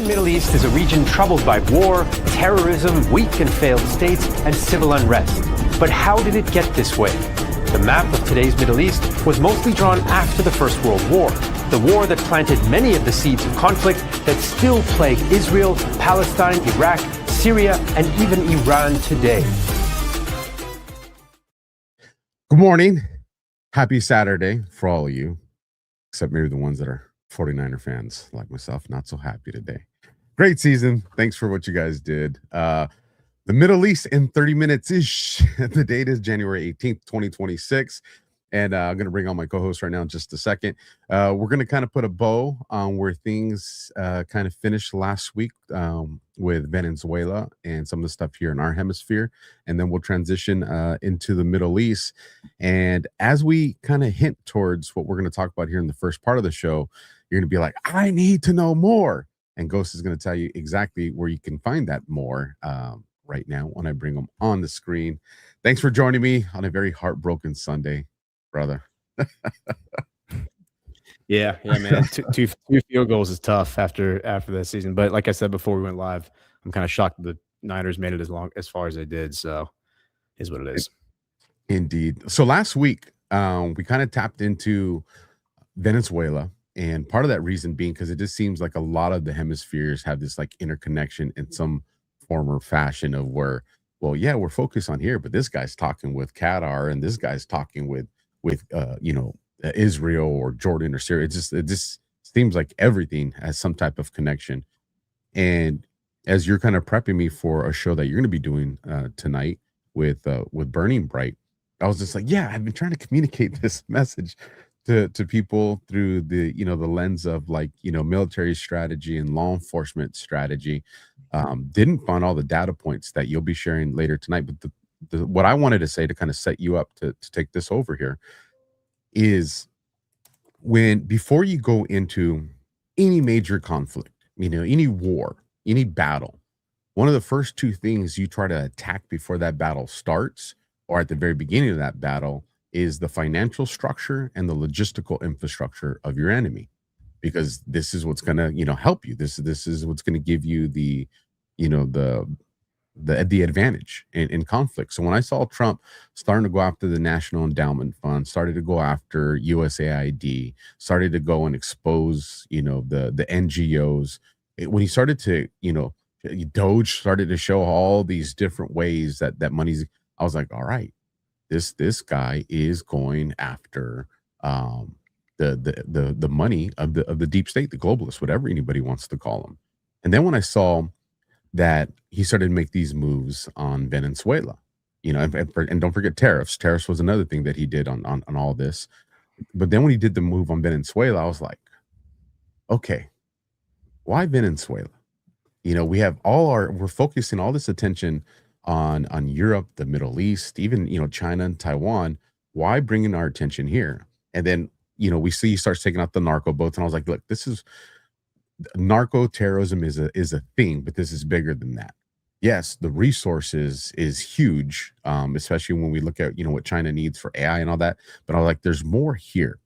modern Middle East is a region troubled by war, terrorism, weak and failed states, and civil unrest. But how did it get this way? The map of today's Middle East was mostly drawn after the First World War, the war that planted many of the seeds of conflict that still plague Israel, Palestine, Iraq, Syria, and even Iran today. Good morning. Happy Saturday for all of you, except maybe the ones that are 49er fans like myself. Not so happy today. Great season. Thanks for what you guys did. The Middle East in 30 minutes-ish. The date is January 18th, 2026. And I'm going to bring on my co-host right now in just a second. We're going to kind of put a bow on where things kind of finished last week with Venezuela and some of the stuff here in our hemisphere. And then we'll transition into the Middle East. And as we kind of hint towards what we're going to talk about here in the first part of the show, you're going to be like, I need to know more. And Ghost is going to tell you exactly where you can find that more right now when I bring them on the screen. Thanks for joining me on a very heartbroken Sunday, brother. yeah, man. two field goals is tough after that season. But like I said before we went live, I'm kind of shocked the Niners made it as far as they did. So is what it is. Indeed. So last week, we kind of tapped into Venezuela. And part of that reason being because it just seems like a lot of the hemispheres have this like interconnection in some form or fashion of where, well, yeah, we're focused on here, but this guy's talking with Qatar and this guy's talking with Israel or Jordan or Syria. It just seems like everything has some type of connection. And as you're kind of prepping me for a show that you're going to be doing tonight with Burning Bright, I was just like, yeah, I've been trying to communicate this message to people through the lens of military strategy and law enforcement strategy. Didn't find all the data points that you'll be sharing later tonight, but what I wanted to say to kind of set you up to take this over here is before you go into any major conflict, any war, any battle, one of the first two things you try to attack before that battle starts or at the very beginning of that battle is the financial structure and the logistical infrastructure of your enemy, because this is what's going to, help you. This is what's going to give you the advantage in conflict. So when I saw Trump starting to go after the National Endowment Fund, started to go after USAID, started to go and expose, the NGOs, when he started to, Doge started to show all these different ways that money's, I was like, all right, this guy is going after the money of the deep state, the globalists, whatever anybody wants to call them. And then when I saw that he started to make these moves on Venezuela, and don't forget tariffs. Tariffs was another thing that he did on all this. But then when he did the move on Venezuela, I was like, okay, why Venezuela? We're focusing all this attention on Europe, the Middle East, even, China and Taiwan. Why bringing our attention here? And then, we see he starts taking out the narco boats. And I was like, look, this is narco terrorism is a thing, but this is bigger than that. Yes, the resources is huge, especially when we look at, what China needs for AI and all that. But I was like, there's more here.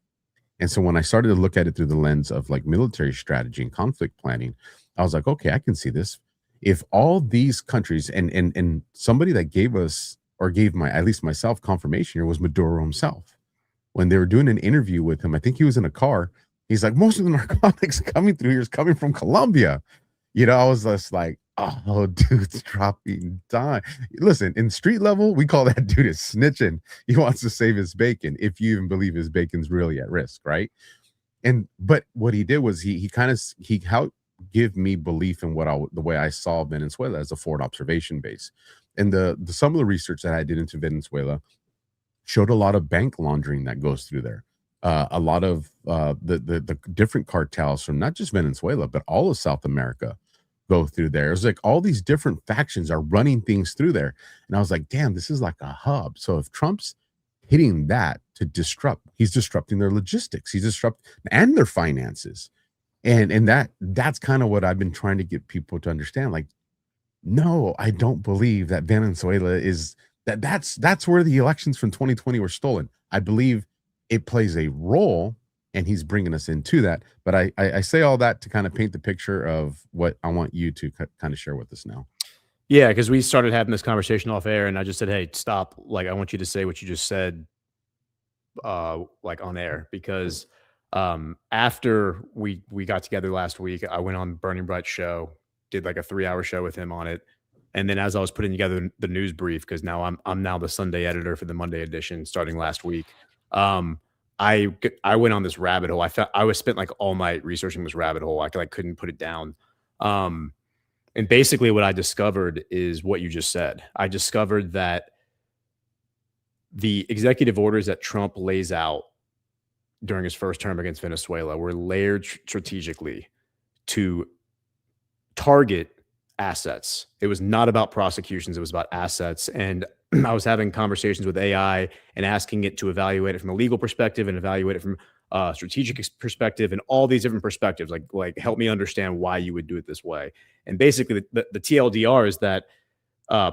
And so when I started to look at it through the lens of like military strategy and conflict planning, I was like, okay, I can see this. If all these countries and somebody that gave us or gave at least myself confirmation here was Maduro himself. When they were doing an interview with him, I think he was in a car. He's like, most of the narcotics coming through here is coming from Colombia. I was just like, oh, dude's dropping dime. Listen, in street level, we call that dude is snitching. He wants to save his bacon, if you even believe his bacon's really at risk, right? But what he did was he helped give me belief in the way I saw Venezuela as a forward observation base. And some of the research that I did into Venezuela showed a lot of bank laundering that goes through there. A lot of the different cartels from not just Venezuela, but all of South America go through there. It's like all these different factions are running things through there. And I was like, damn, this is like a hub. So if Trump's hitting that to disrupt, he's disrupting their logistics, he's disrupting and their finances. And that's kind of what I've been trying to get people to understand. Like, no, I don't believe that Venezuela is that's where the elections from 2020 were stolen. I believe it plays a role and he's bringing us into that. But I say all that to kind of paint the picture of what I want you to kind of share with us now. Yeah, because we started having this conversation off air, and I just said, "Hey, stop! Like, I want you to say what you just said, like on air." Because after we got together last week, I went on Burning Bright show, did like a 3-hour show with him on it, and then as I was putting together the news brief, because now I'm now the Sunday editor for the Monday edition, starting last week. I went on this rabbit hole. I was spent like all night researching this rabbit hole. I couldn't put it down. And basically what I discovered is what you just said. I discovered that the executive orders that Trump lays out during his first term against Venezuela were layered strategically to target assets. It was not about prosecutions. It was about assets. And I was having conversations with AI and asking it to evaluate it from a legal perspective and evaluate it from a strategic perspective and all these different perspectives, like help me understand why you would do it this way. And basically the TLDR is that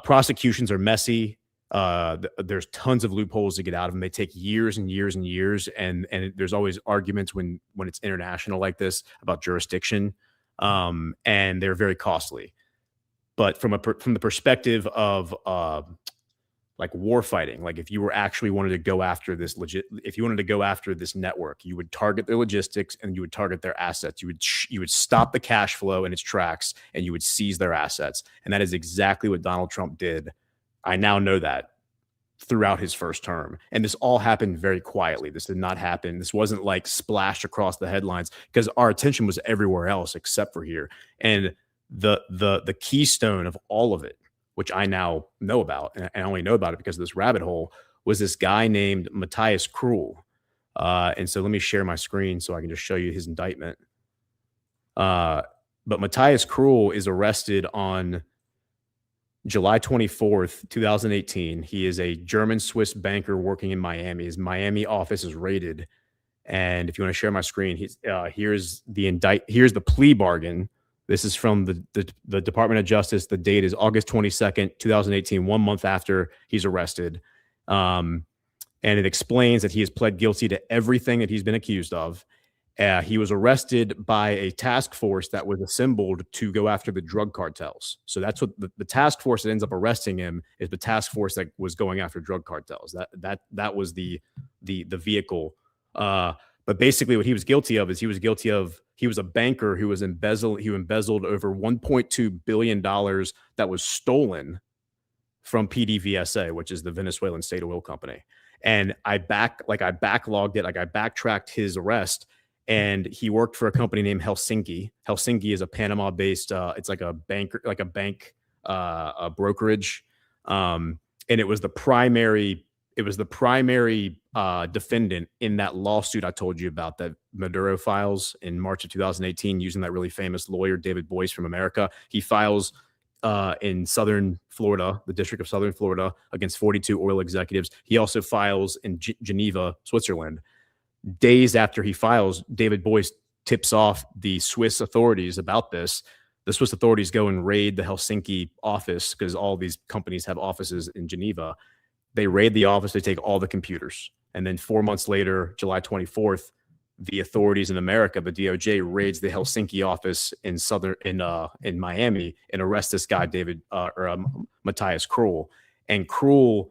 prosecutions are messy. There's tons of loopholes to get out of them. They take years and years and years. And there's always arguments when it's international like this about jurisdiction. And they're very costly. But from the perspective of like war fighting, like if you were actually wanted to go after this if you wanted to go after this network, you would target their logistics and you would target their assets. You would stop the cash flow in its tracks and you would seize their assets. And that is exactly what Donald Trump did. I now know that throughout his first term. And this all happened very quietly. This did not happen. This wasn't like splashed across the headlines because our attention was everywhere else except for here. And the keystone of all of it, which I now know about, and I only know about it because of this rabbit hole, was this guy named Matthias Krull. And so let me share my screen so I can just show you his indictment. But Matthias Krull is arrested on July 24th, 2018. He is a German-Swiss banker working in Miami. His Miami office is raided. And if you want to share my screen, here's the plea bargain. This is from the Department of Justice. The date is August 22nd, 2018, 1 month after he's arrested. And it explains that he has pled guilty to everything that he's been accused of. He was arrested by a task force that was assembled to go after the drug cartels. So that's what the task force that ends up arresting him is the task force that was going after drug cartels. That was the vehicle. But basically what he was guilty of is he was a banker who embezzled over $1.2 billion that was stolen from PDVSA, which is the Venezuelan state oil company. And I backlogged it. Like I backtracked his arrest, and he worked for a company named Helsinki. Helsinki is a Panama-based, it's like a bank brokerage. And it was the primary defendant in that lawsuit I told you about that Maduro files in March of 2018 using that really famous lawyer, David Boyce from America. He files in Southern Florida, the District of Southern Florida, against 42 oil executives. He also files in Geneva, Switzerland. Days after he files, David Boyce tips off the Swiss authorities about this. The Swiss authorities go and raid the Helsinki office because all these companies have offices in Geneva. They raid the office. They take all the computers. And then 4 months later, July 24th, the authorities in America, the DOJ, raids the Helsinki office in Miami and arrests this guy, Matthias Krull. And Krull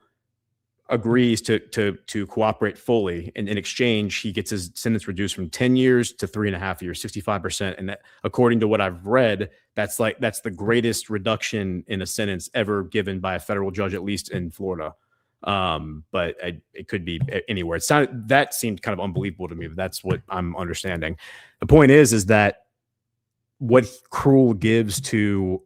agrees to cooperate fully. And in exchange, he gets his sentence reduced from 10 years to 3.5 years, 65%. And that, according to what I've read, that's the greatest reduction in a sentence ever given by a federal judge, at least in Florida. But it could be anywhere. That seemed kind of unbelievable to me, but that's what I'm understanding. The point is that what Krull gives to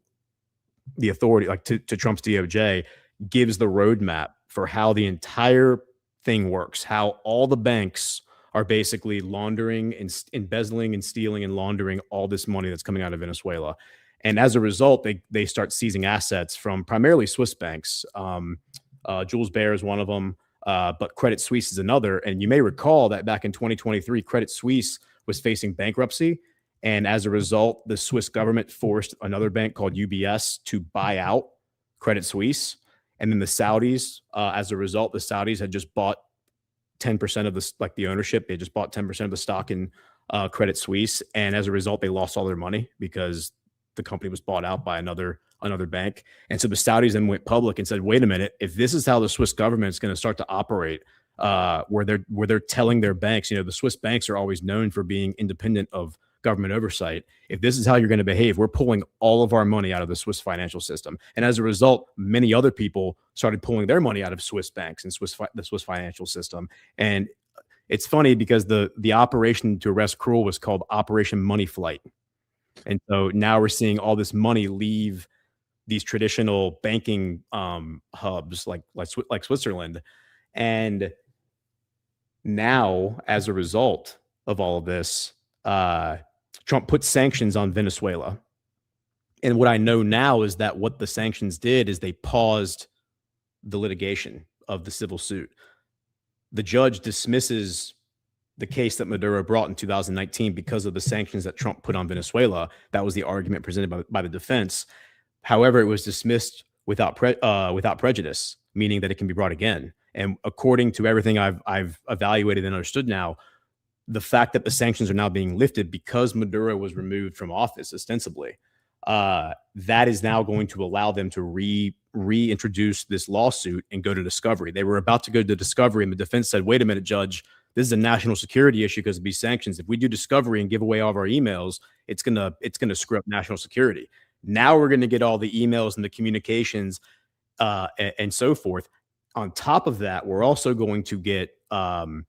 the authority, like to Trump's DOJ, gives the roadmap for how the entire thing works, how all the banks are basically laundering and embezzling and stealing and laundering all this money that's coming out of Venezuela. And as a result, they start seizing assets from primarily Swiss banks. Jules Baer is one of them, but Credit Suisse is another. And you may recall that back in 2023, Credit Suisse was facing bankruptcy. And as a result, the Swiss government forced another bank called UBS to buy out Credit Suisse. And then the Saudis, as a result, the Saudis had just bought 10% of the ownership. They just bought 10% of the stock in Credit Suisse, and as a result, they lost all their money because the company was bought out by another bank. And so the Saudis then went public and said, "Wait a minute, if this is how the Swiss government is going to start to operate, where they're telling their banks, the Swiss banks are always known for being independent of government oversight. If this is how you're going to behave, we're pulling all of our money out of the Swiss financial system." And as a result, many other people started pulling their money out of Swiss banks and the Swiss financial system. And it's funny because the operation to arrest Krul was called Operation Money Flight. And so now we're seeing all this money leave these traditional banking hubs like Switzerland. And now, as a result of all of this, Trump put sanctions on Venezuela. And what I know now is that what the sanctions did is they paused the litigation of the civil suit. The judge dismisses the case that Maduro brought in 2019 because of the sanctions that Trump put on Venezuela. That was the argument presented by the defense. However, it was dismissed without prejudice, meaning that it can be brought again. And according to everything I've evaluated and understood now, the fact that the sanctions are now being lifted because Maduro was removed from office, ostensibly, that is now going to allow them to reintroduce this lawsuit and go to discovery. They were about to go to discovery, and the defense said, "Wait a minute, Judge, this is a national security issue because of these sanctions. If we do discovery and give away all of our emails, it's gonna screw up national security." Now we're going to get all the emails and the communications and so forth. On top of that, we're also going to get the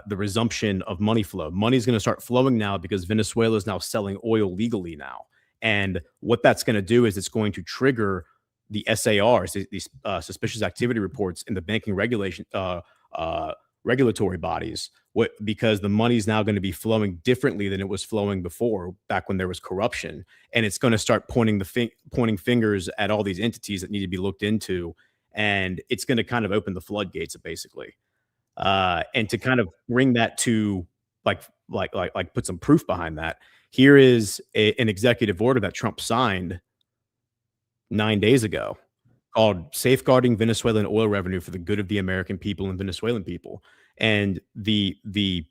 resumption of money flow. Money is going to start flowing now because Venezuela is now selling oil legally now. And what that's going to do is it's going to trigger the SARs, these suspicious activity reports in the banking regulatory bodies, because the money is now going to be flowing differently than it was flowing before, back when there was corruption. And it's going to start pointing fingers at all these entities that need to be looked into. And it's going to kind of open the floodgates, basically. And to kind of bring that to put some proof behind that, here is an executive order that Trump signed 9 days ago called Safeguarding Venezuelan Oil Revenue for the Good of the American People and Venezuelan People. And the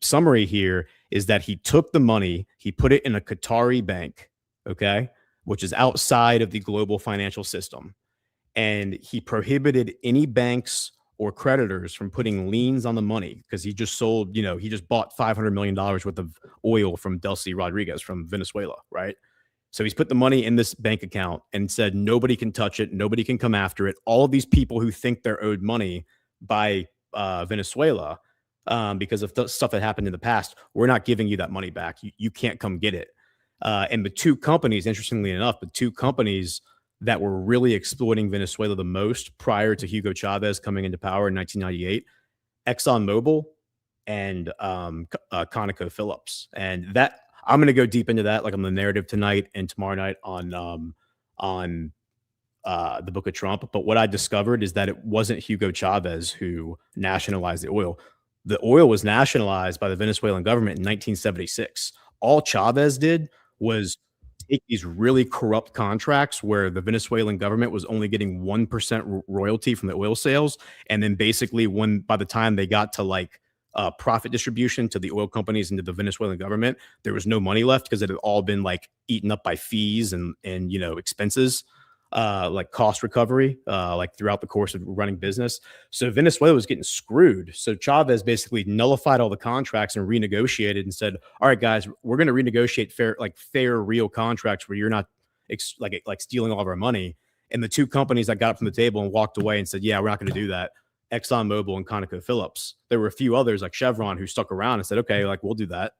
summary here is that he took the money, he put it in a Qatari bank, okay, which is outside of the global financial system. And he prohibited any banks or creditors from putting liens on the money because he just sold, he just bought $500 million worth of oil from Delcy Rodriguez from Venezuela, right? So he's put the money in this bank account and said, nobody can touch it. Nobody can come after it. All of these people who think they're owed money by Venezuela because of stuff that happened in the past, we're not giving you that money back. You can't come get it. And the two companies, interestingly enough, the two companies that were really exploiting Venezuela the most prior to Hugo Chavez coming into power in 1998, ExxonMobil and ConocoPhillips. And that, I'm going to go deep into that, like on the narrative tonight and tomorrow night on the Book of Trump. But what I discovered is that it wasn't Hugo Chavez who nationalized the oil. The oil was nationalized by the Venezuelan government in 1976. All Chavez did was take these really corrupt contracts where the Venezuelan government was only getting 1% royalty from the oil sales. And then basically by the time they got to profit distribution to the oil companies and to the Venezuelan government, there was no money left because it had all been eaten up by fees and expenses, cost recovery, throughout the course of running business. So Venezuela was getting screwed. So Chavez basically nullified all the contracts and renegotiated and said, all right, guys, we're going to renegotiate fair, real contracts where you're not stealing all of our money. And the two companies that got up from the table and walked away and said, yeah, we're not going to do that, ExxonMobil and ConocoPhillips. There were a few others like Chevron who stuck around and said, okay, we'll do that.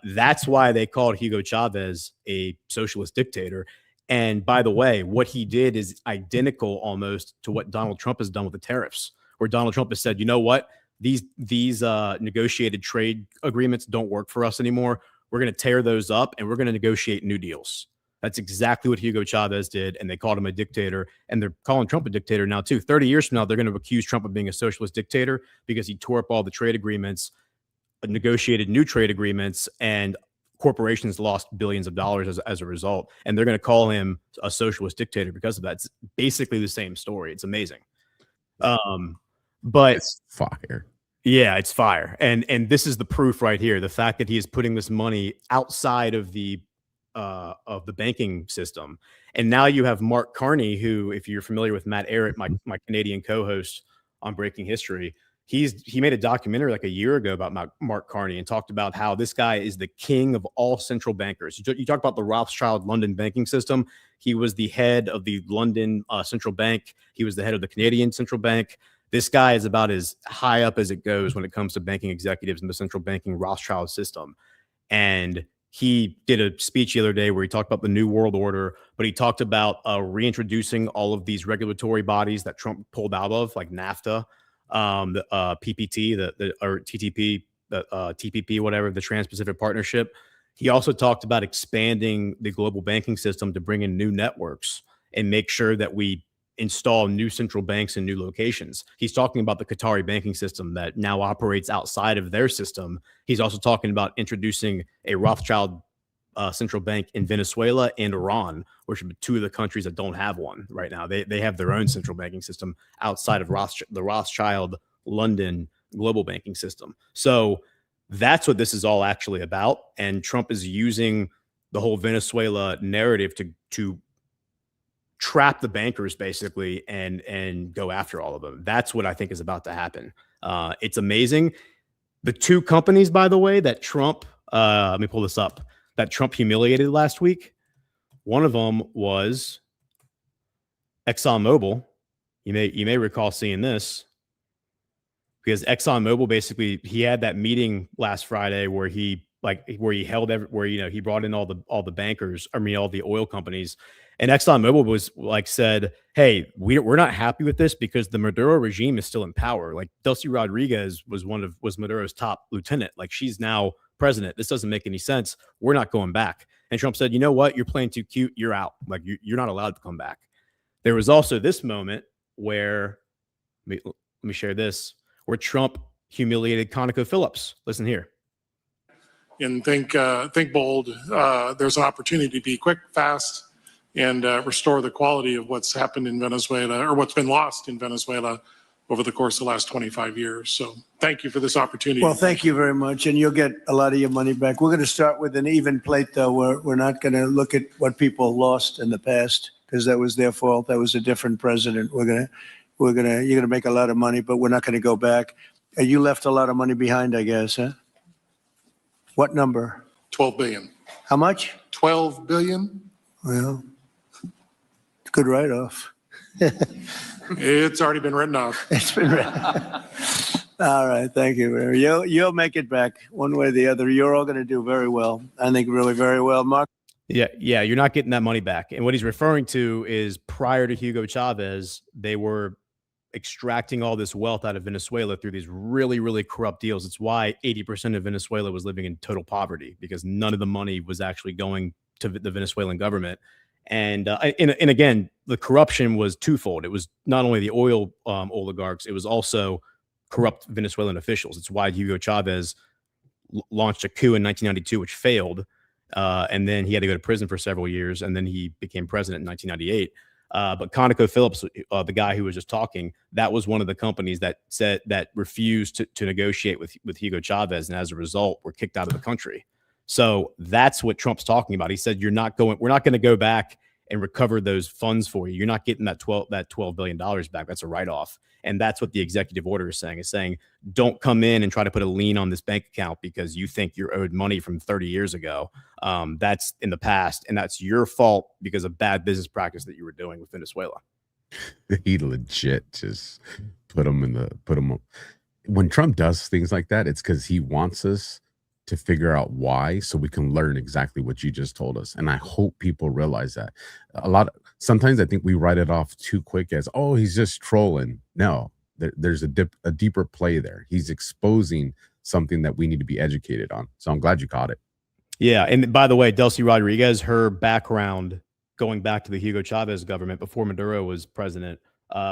That's why they called Hugo Chavez a socialist dictator. And by the way, what he did is identical almost to what Donald Trump has done with the tariffs, where Donald Trump has said, you know what, these negotiated trade agreements don't work for us anymore. We're going to tear those up and we're going to negotiate new deals. That's exactly what Hugo Chavez did. And they called him a dictator, and they're calling Trump a dictator now too. 30 years from now, they're going to accuse Trump of being a socialist dictator because he tore up all the trade agreements, negotiated new trade agreements, and corporations lost billions of dollars as a result. And they're going to call him a socialist dictator because of that. It's basically the same story. It's amazing. But it's fire. Yeah, it's fire. And this is the proof right here. The fact that he is putting this money outside of the banking system. And now you have Mark Carney, who, if you're familiar with Matt Arrett, my Canadian co-host on Breaking History, he made a documentary like a year ago about Mark Carney and talked about how this guy is the king of all central bankers. You talk about the Rothschild London banking system. He was the head of the London central bank. He was the head of the Canadian central bank. This guy is about as high up as it goes when it comes to banking executives in the central banking Rothschild system. And he did a speech the other day where he talked about the New World Order, but he talked about reintroducing all of these regulatory bodies that Trump pulled out of, like NAFTA, the PPT, or TTP, the TPP, whatever, the Trans-Pacific Partnership. He also talked about expanding the global banking system to bring in new networks and make sure that we install new central banks in new locations. He's talking about the Qatari banking system that now operates outside of their system. He's also talking about introducing a Rothschild central bank in Venezuela and Iran, which are two of the countries that don't have one right now. They have their own central banking system outside of the Rothschild London global banking system. So that's what this is all actually about. And Trump is using the whole Venezuela narrative to trap the bankers basically and go after all of them. That's what I think is about to happen. It's amazing. The two companies, by the way, that Trump, let me pull this up, that Trump humiliated last week. One of them was ExxonMobil. You may recall seeing this because ExxonMobil basically, he had that meeting last Friday where he he brought in all the bankers, all the oil companies. And ExxonMobil was said, hey, we're not happy with this because the Maduro regime is still in power. Like Delcy Rodriguez was Maduro's top lieutenant. Like she's now president. This doesn't make any sense. We're not going back. And Trump said, you know what? You're playing too cute. You're out. Like you're not allowed to come back. There was also this moment where, let me share this, where Trump humiliated ConocoPhillips. Listen here. And think bold. There's an opportunity to be quick, fast, and restore the quality of what's happened in Venezuela or what's been lost in Venezuela over the course of the last 25 years. So thank you for this opportunity. Well, thank you very much. And you'll get a lot of your money back. We're going to start with an even plate, though. We're not going to look at what people lost in the past because that was their fault. That was a different president. You're going to make a lot of money, but we're not going to go back. You left a lot of money behind, I guess, huh? What number? 12 billion. How much? 12 billion. Well, it's a good write-off. It's already been written off. It's been written. All right, thank you. You'll make it back one way or the other. You're all going to do very well. I think really very well, Mark. Yeah, you're not getting that money back. And what he's referring to is prior to Hugo Chavez, they were extracting all this wealth out of Venezuela through these really, really corrupt deals. It's why 80% of Venezuela was living in total poverty because none of the money was actually going to the Venezuelan government. And again, the corruption was twofold. It was not only the oil oligarchs, it was also corrupt Venezuelan officials. It's why Hugo Chavez launched a coup in 1992, which failed. And then he had to go to prison for several years. And then he became president in 1998. But ConocoPhillips, the guy who was just talking, that was one of the companies that refused to negotiate with Hugo Chavez, and as a result, were kicked out of the country. So that's what Trump's talking about. He said, we're not going to go back and recover those funds for you. You're not getting that $12 billion back. That's a write-off. And that's what the executive order is saying. It's saying, don't come in and try to put a lien on this bank account because you think you're owed money from 30 years ago. That's in the past. And that's your fault because of bad business practice that you were doing with Venezuela. He legit just put them when Trump does things like that, it's because he wants us to figure out why, so we can learn exactly what you just told us. And I hope people realize that. Sometimes I think we write it off too quick as, oh, he's just trolling. No, there's a deeper play there. He's exposing something that we need to be educated on. So I'm glad you caught it. Yeah. And by the way, Delcy Rodriguez, her background going back to the Hugo Chavez government before Maduro was president,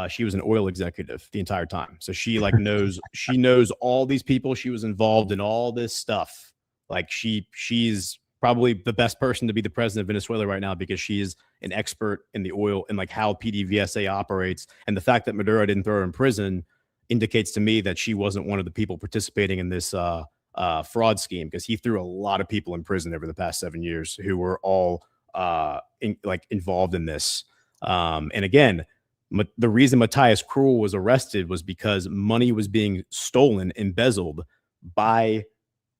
she was an oil executive the entire time. So she knows all these people. She was involved in all this stuff. Like she's probably the best person to be the president of Venezuela right now because she is an expert in the oil and like how PDVSA operates. And the fact that Maduro didn't throw her in prison indicates to me that she wasn't one of the people participating in this fraud scheme, because he threw a lot of people in prison over the past 7 years who were all involved in this. And again, the reason Matthias Krull was arrested was because money was being stolen, embezzled by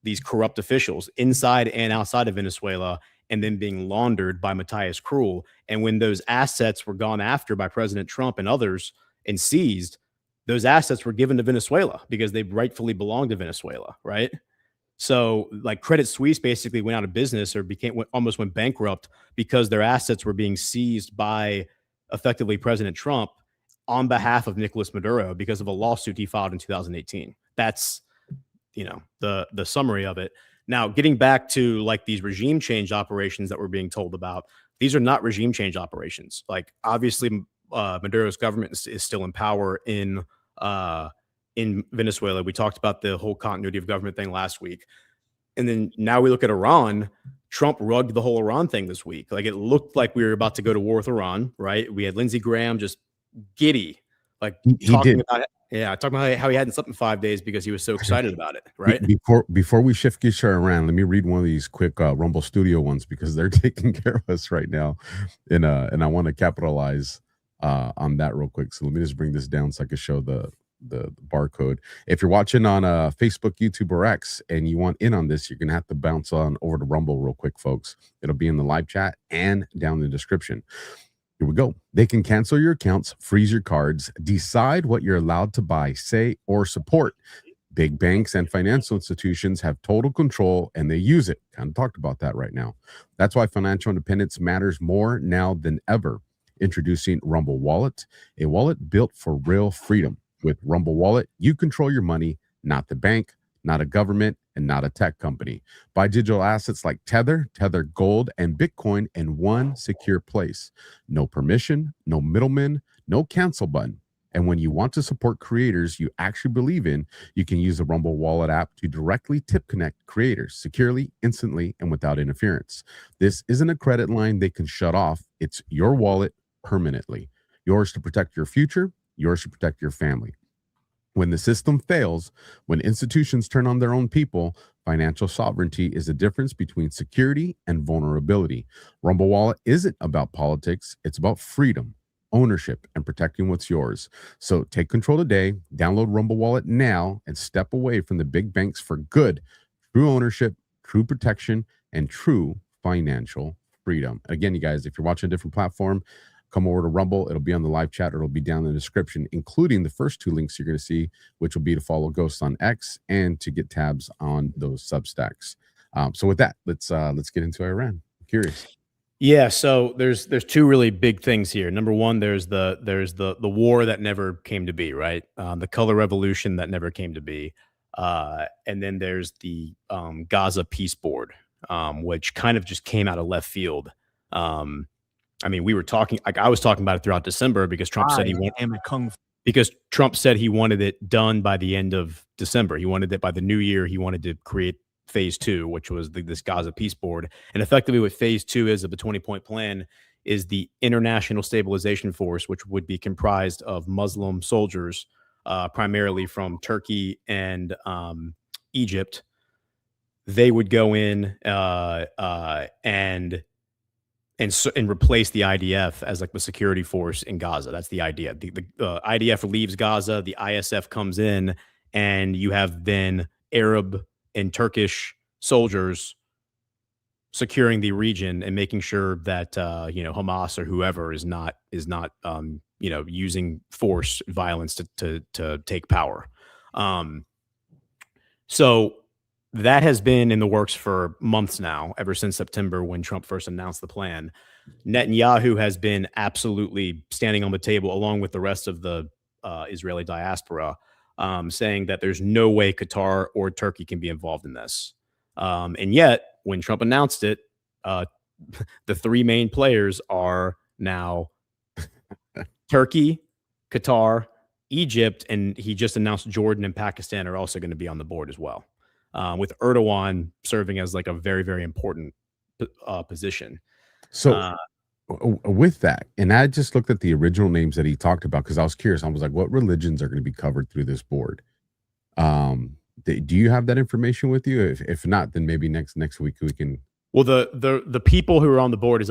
these corrupt officials inside and outside of Venezuela, and then being laundered by Matthias Krull. And when those assets were gone after by President Trump and others and seized, those assets were given to Venezuela because they rightfully belonged to Venezuela, right? So like Credit Suisse basically went out of business or almost went bankrupt because their assets were being seized by effectively President Trump on behalf of Nicolas Maduro because of a lawsuit he filed in 2018. That's, the summary of it. Now, getting back to like these regime change operations that we're being told about, these are not regime change operations. Like obviously Maduro's government is still in power in Venezuela. We talked about the whole continuity of government thing last week. And then now we look at Iran. Trump rugged the whole Iran thing this week. Like it looked like we were about to go to war with Iran, right? We had Lindsey Graham just giddy, like talking about how he hadn't slept in 5 days because he was so excited about it, right? Before we shift gears to Iran, let me read one of these quick Rumble Studio ones because they're taking care of us right now, and I want to capitalize on that real quick. So let me just bring this down so I can show the barcode. If you're watching on Facebook, YouTube, or X, and you want in on this, you're gonna have to bounce on over to Rumble real quick, folks. It'll be in the live chat and down in the description. Here we go. They can cancel your accounts, freeze your cards, decide what you're allowed to buy, say, or support. Big banks and financial institutions have total control, and they use it. Kind of talked about that right now. That's why financial independence matters more now than ever. Introducing Rumble Wallet, a wallet built for real freedom. With Rumble Wallet, you control your money, not the bank, not a government, and not a tech company. Buy digital assets like Tether, Tether Gold, and Bitcoin in one secure place. No permission, no middleman, no cancel button. And when you want to support creators you actually believe in, you can use the Rumble Wallet app to directly tip connect creators securely, instantly, and without interference. This isn't a credit line they can shut off. It's your wallet permanently. Yours to protect your future, yours to protect your family. When the system fails, when institutions turn on their own people, financial sovereignty is the difference between security and vulnerability. Rumble Wallet isn't about politics. It's about freedom, ownership, and protecting what's yours. So take control today, download Rumble Wallet now, and step away from the big banks for good. True ownership, true protection, and true financial freedom. Again, you guys, if you're watching a different platform, come over to Rumble. It'll be on the live chat, or it'll be down in the description, including the first two links you're going to see, which will be to follow Ghost on X and to get tabs on those Substacks. So with that, let's get into Iran. I'm curious. Yeah, so there's two really big things here. Number one, there's the war that never came to be, right? The color revolution that never came to be, and then there's the Gaza peace board, which kind of just came out of left field. I mean, we were talking, like I was talking about it throughout December because Trump said he wanted it done by the end of December. He wanted it by the new year. He wanted to create phase 2, which was this Gaza peace board. And effectively what phase 2 is of the 20-point plan is the International Stabilization Force, which would be comprised of Muslim soldiers, primarily from Turkey and Egypt. They would go in and replace the IDF as like the security force in Gaza. That's the idea. The IDF leaves Gaza, the ISF comes in, and you have then Arab and Turkish soldiers securing the region and making sure that Hamas or whoever is not using force, violence to take power. So that has been in the works for months now, ever since September when Trump first announced the plan. Netanyahu has been absolutely standing on the table along with the rest of the Israeli diaspora, saying that there's no way Qatar or Turkey can be involved in this. And yet, when Trump announced it, the three main players are now Turkey, Qatar, Egypt, and he just announced Jordan and Pakistan are also going to be on the board as well, with Erdogan serving as like a very, very important position. So with that, and I just looked at the original names that he talked about because I was curious. I was like, what religions are going to be covered through this board? Do you have that information with you? If not, then maybe next week we can. Well, the people who were on the board is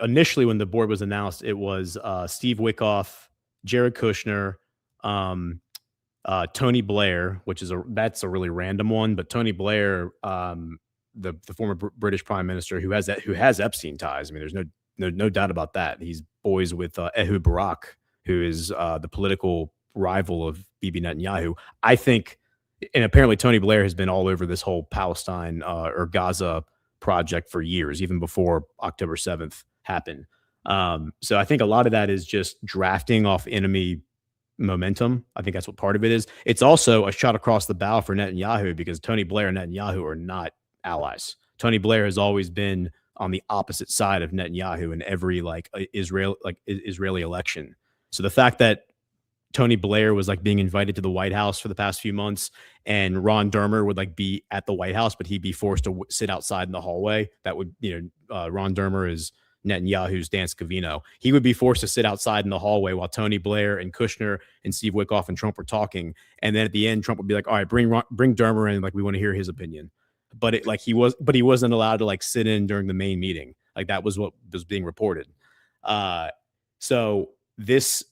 initially when the board was announced, it was Steve Wickoff, Jared Kushner, Tony Blair, which is that's a really random one, but Tony Blair, the former British Prime Minister who has Epstein ties. I mean, there's no doubt about that. He's boys with Ehud Barak, who is the political rival of Bibi Netanyahu. I think, and apparently Tony Blair has been all over this whole Palestine or Gaza project for years, even before October 7th happened. So I think a lot of that is just drafting off enemy momentum. I think that's what part of it is. It's also a shot across the bow for Netanyahu because Tony Blair and Netanyahu are not allies. Tony Blair has always been on the opposite side of Netanyahu in every Israeli election. So the fact that Tony Blair was being invited to the White House for the past few months, and Ron Dermer would be at the White House, but he'd be forced to sit outside in the hallway. That would, Ron Dermer is Netanyahu's Dan Scavino. He would be forced to sit outside in the hallway while Tony Blair and Kushner and Steve Wickoff and Trump were talking. And then at the end, Trump would be like, all right, bring Dermer in. We want to hear his opinion. But he wasn't allowed to sit in during the main meeting. That was what was being reported. So this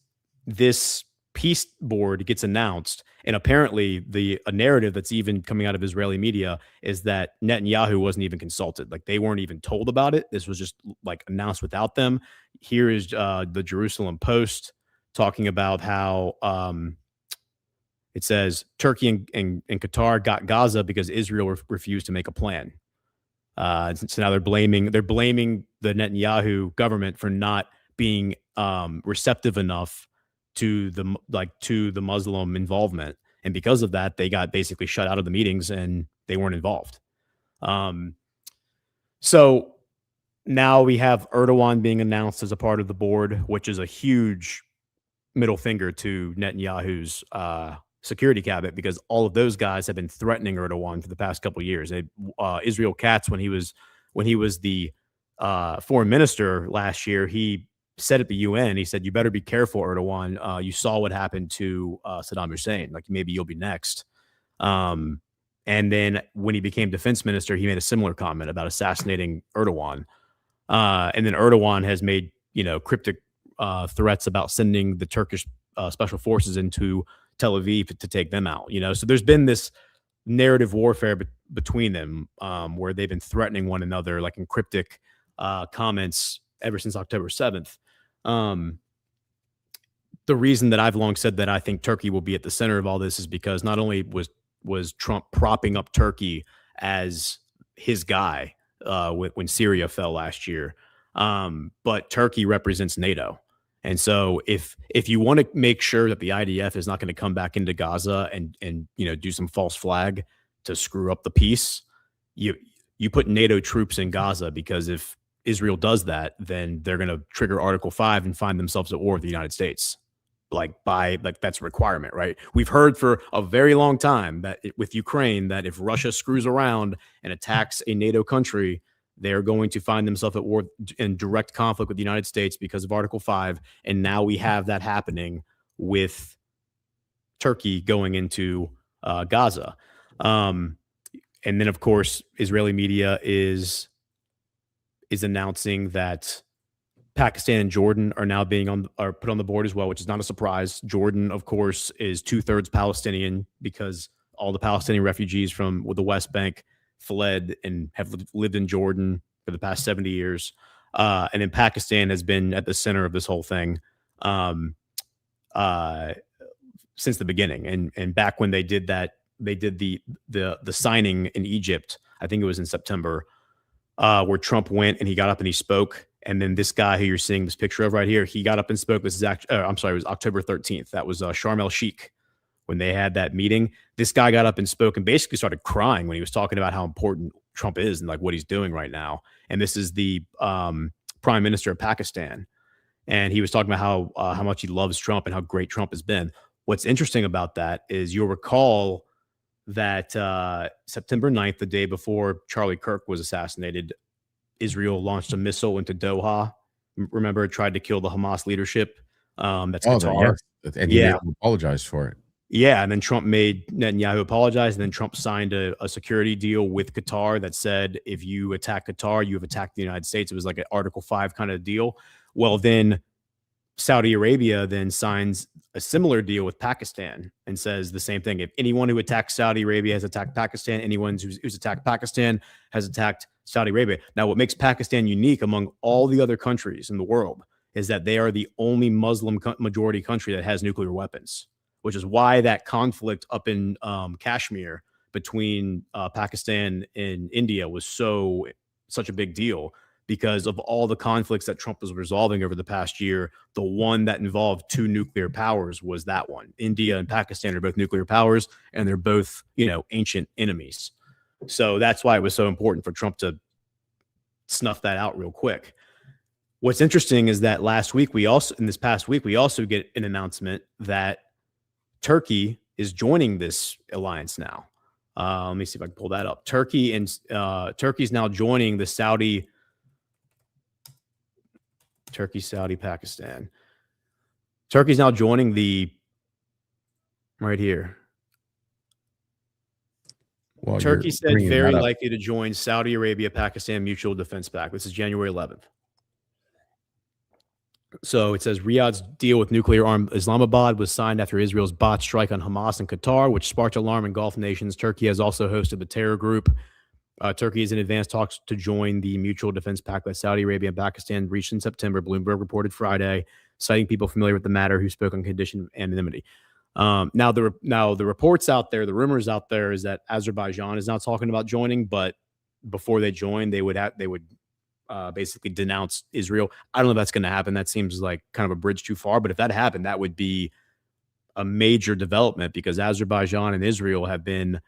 peace board gets announced, and apparently a narrative that's even coming out of Israeli media is that Netanyahu wasn't even consulted. They weren't even told about it. This was just announced without them. Here is the Jerusalem Post talking about how it says Turkey and Qatar got Gaza because Israel refused to make a plan. So now they're blaming the Netanyahu government for not being receptive enough to the Muslim involvement, and because of that, they got basically shut out of the meetings and they weren't involved. So now we have Erdogan being announced as a part of the board, which is a huge middle finger to Netanyahu's security cabinet, because all of those guys have been threatening Erdogan for the past couple of years. Israel Katz, when he was the foreign minister last year, he said at the UN, he said, you better be careful, Erdogan. You saw what happened to Saddam Hussein. Maybe you'll be next. And then when he became defense minister, he made a similar comment about assassinating Erdogan. And then Erdogan has made, cryptic threats about sending the Turkish special forces into Tel Aviv to take them out. So there's been this narrative warfare between them where they've been threatening one another, in cryptic comments ever since October 7th. The reason that I've long said that I think Turkey will be at the center of all this is because not only was Trump propping up Turkey as his guy when Syria fell last year, but Turkey represents NATO. And so if you want to make sure that the IDF is not going to come back into Gaza and do some false flag to screw up the peace, you put NATO troops in Gaza, because if Israel does that, then they're going to trigger Article 5 and find themselves at war with the United States. That's a requirement, right? We've heard for a very long time that with Ukraine, that if Russia screws around and attacks a NATO country, they're going to find themselves at war in direct conflict with the United States because of Article 5. And now we have that happening with Turkey going into Gaza. And then, of course, Israeli media is announcing that Pakistan and Jordan are now are put on the board as well, which is not a surprise. Jordan, of course, is 2/3 Palestinian because all the Palestinian refugees from the West Bank fled and have lived in Jordan for the past 70 years. And then Pakistan has been at the center of this whole thing since the beginning. And back when they did that, they did the signing in Egypt, I think it was in September, where Trump went and he got up and he spoke. And then this guy who you're seeing this picture of right here, he got up and spoke. This is actually, it was October 13th. That was Sharm el-Sheikh when they had that meeting. This guy got up and spoke and basically started crying when he was talking about how important Trump is and what he's doing right now. And this is the prime minister of Pakistan. And he was talking about how much he loves Trump and how great Trump has been. What's interesting about that is you'll recall that September 9th, the day before Charlie Kirk was assassinated, Israel launched a missile into Doha remember, tried to kill the Hamas leadership. That's Oh, Qatar. yes. And he made him apologize for it. Yeah, and then Trump made Netanyahu apologize, and then Trump signed a security deal with Qatar that said if you attack Qatar, you have attacked the United States. It was like an Article 5 kind of deal. Well, then Saudi Arabia then signs a similar deal with Pakistan and says the same thing. If anyone who attacks Saudi Arabia has attacked Pakistan, anyone who's attacked Pakistan has attacked Saudi Arabia. Now, what makes Pakistan unique among all the other countries in the world is that they are the only Muslim majority country that has nuclear weapons, which is why that conflict up in Kashmir between Pakistan and India was such a big deal, because of all the conflicts that Trump was resolving over the past year. The one that involved two nuclear powers was that one. India and Pakistan are both nuclear powers, and they're both, ancient enemies. So that's why it was so important for Trump to snuff that out real quick. What's interesting is that this past week, we also get an announcement that Turkey is joining this alliance now. Let me see if I can pull that up. Turkey's now joining the Turkey, Saudi, Pakistan. Turkey's now joining right here. Well, Turkey said very likely to join Saudi Arabia, Pakistan Mutual Defense Pact. This is January 11th. So it says Riyadh's deal with nuclear-armed Islamabad was signed after Israel's bot strike on Hamas and Qatar, which sparked alarm in Gulf nations. Turkey has also hosted the terror group. Turkey is in advanced talks to join the Mutual Defense Pact that Saudi Arabia and Pakistan reached in September, Bloomberg reported Friday, citing people familiar with the matter who spoke on condition of anonymity. Now the reports out there, the rumors out there is that Azerbaijan is now talking about joining, but before they join, they would basically denounce Israel. I don't know if that's going to happen. That seems like kind of a bridge too far, but if that happened, that would be a major development, because Azerbaijan and Israel have been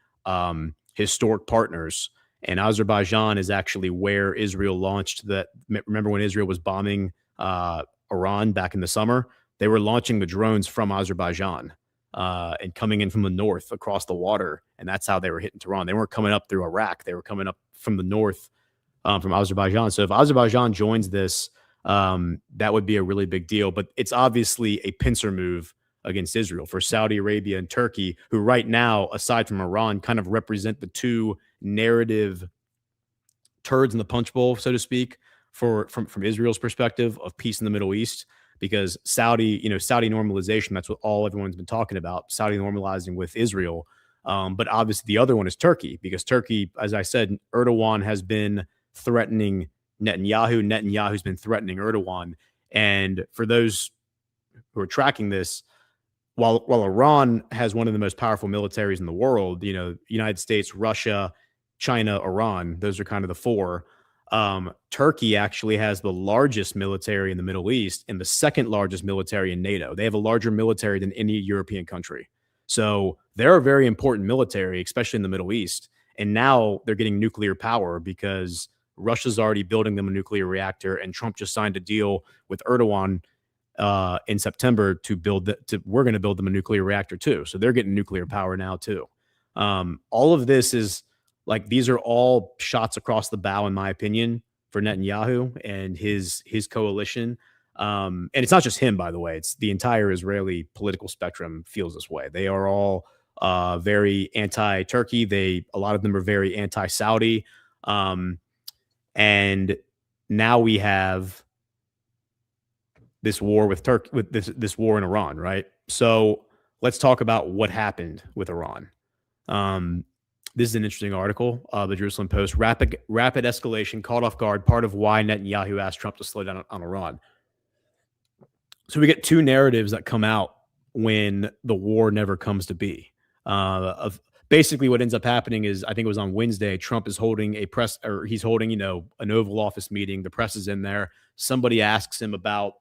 historic partners. And Azerbaijan is actually where Israel launched that. Remember when Israel was bombing Iran back in the summer? They were launching the drones from Azerbaijan and coming in from the north across the water. And that's how they were hitting Tehran. They weren't coming up through Iraq. They were coming up from the north from Azerbaijan. So if Azerbaijan joins this, that would be a really big deal. But it's obviously a pincer move against Israel for Saudi Arabia and Turkey, who right now, aside from Iran, kind of represent the two narrative turds in the punch bowl, so to speak, from Israel's perspective of peace in the Middle East. Because Saudi normalization, that's what everyone's been talking about, Saudi normalizing with Israel. But obviously the other one is Turkey, because Turkey, as I said, Erdogan has been threatening Netanyahu. Netanyahu's been threatening Erdogan. And for those who are tracking this, while Iran has one of the most powerful militaries in the world, United States, Russia, China, Iran, those are kind of the four. Turkey actually has the largest military in the Middle East and the second largest military in NATO. They have a larger military than any European country. So they're a very important military, especially in the Middle East. And now they're getting nuclear power because Russia's already building them a nuclear reactor, and Trump just signed a deal with Erdogan in September we're going to build them a nuclear reactor too. So they're getting nuclear power now too. All of this is these are all shots across the bow, in my opinion, for Netanyahu and his coalition. And it's not just him, by the way. It's the entire Israeli political spectrum feels this way. They are all very anti-Turkey. A lot of them are very anti-Saudi. And now we have this war with Turkey, with this war in Iran, right? So let's talk about what happened with Iran. This is an interesting article. The Jerusalem Post: rapid escalation caught off guard. Part of why Netanyahu asked Trump to slow down on Iran. So we get two narratives that come out when the war never comes to be. Of basically what ends up happening is, I think it was on Wednesday, Trump is holding he's holding, an Oval Office meeting. The press is in there. Somebody asks him about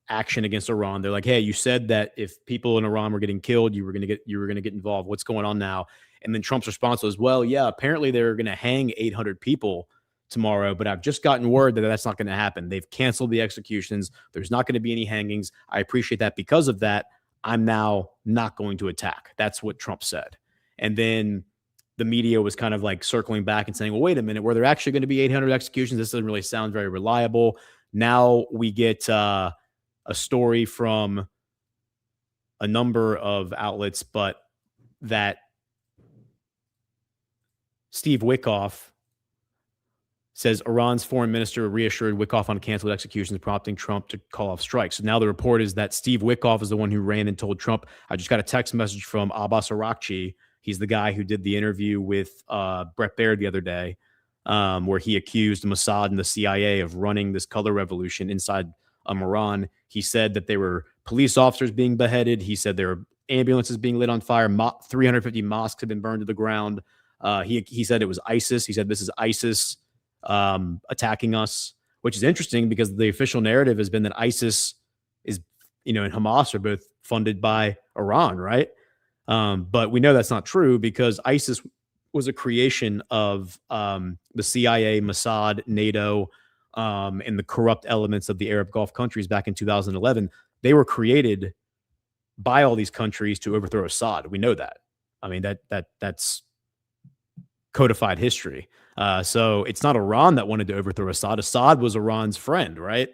action against Iran. They're like, "Hey, you said that if people in Iran were getting killed, you were going to get involved. What's going on now?" And then Trump's response was, "Well, yeah, apparently they're going to hang 800 people tomorrow, but I've just gotten word that that's not going to happen. They've canceled the executions. There's not going to be any hangings. I appreciate that. Because of that, I'm now not going to attack." That's what Trump said. And then the media was kind of like circling back and saying, well, wait a minute, were there actually going to be 800 executions? This doesn't really sound very reliable. Now we get a story from a number of outlets, but that Steve Witkoff says Iran's foreign minister reassured Witkoff on canceled executions, prompting Trump to call off strikes. So now the report is that Steve Witkoff is the one who ran and told Trump. I just got a text message from Abbas Arakchi. He's the guy who did the interview with Brett Baird the other day, where he accused Mossad and the CIA of running this color revolution inside Iran. He said that there were police officers being beheaded. He said there were ambulances being lit on fire. 350 mosques have been burned to the ground. He said it was ISIS. He said this is ISIS attacking us, which is interesting because the official narrative has been that ISIS is, and Hamas are both funded by Iran, right? But we know that's not true because ISIS was a creation of the CIA, Mossad, NATO, and the corrupt elements of the Arab Gulf countries back in 2011. They were created by all these countries to overthrow Assad. We know that. I mean, that's codified history. So it's not Iran that wanted to overthrow Assad. Assad was Iran's friend, right?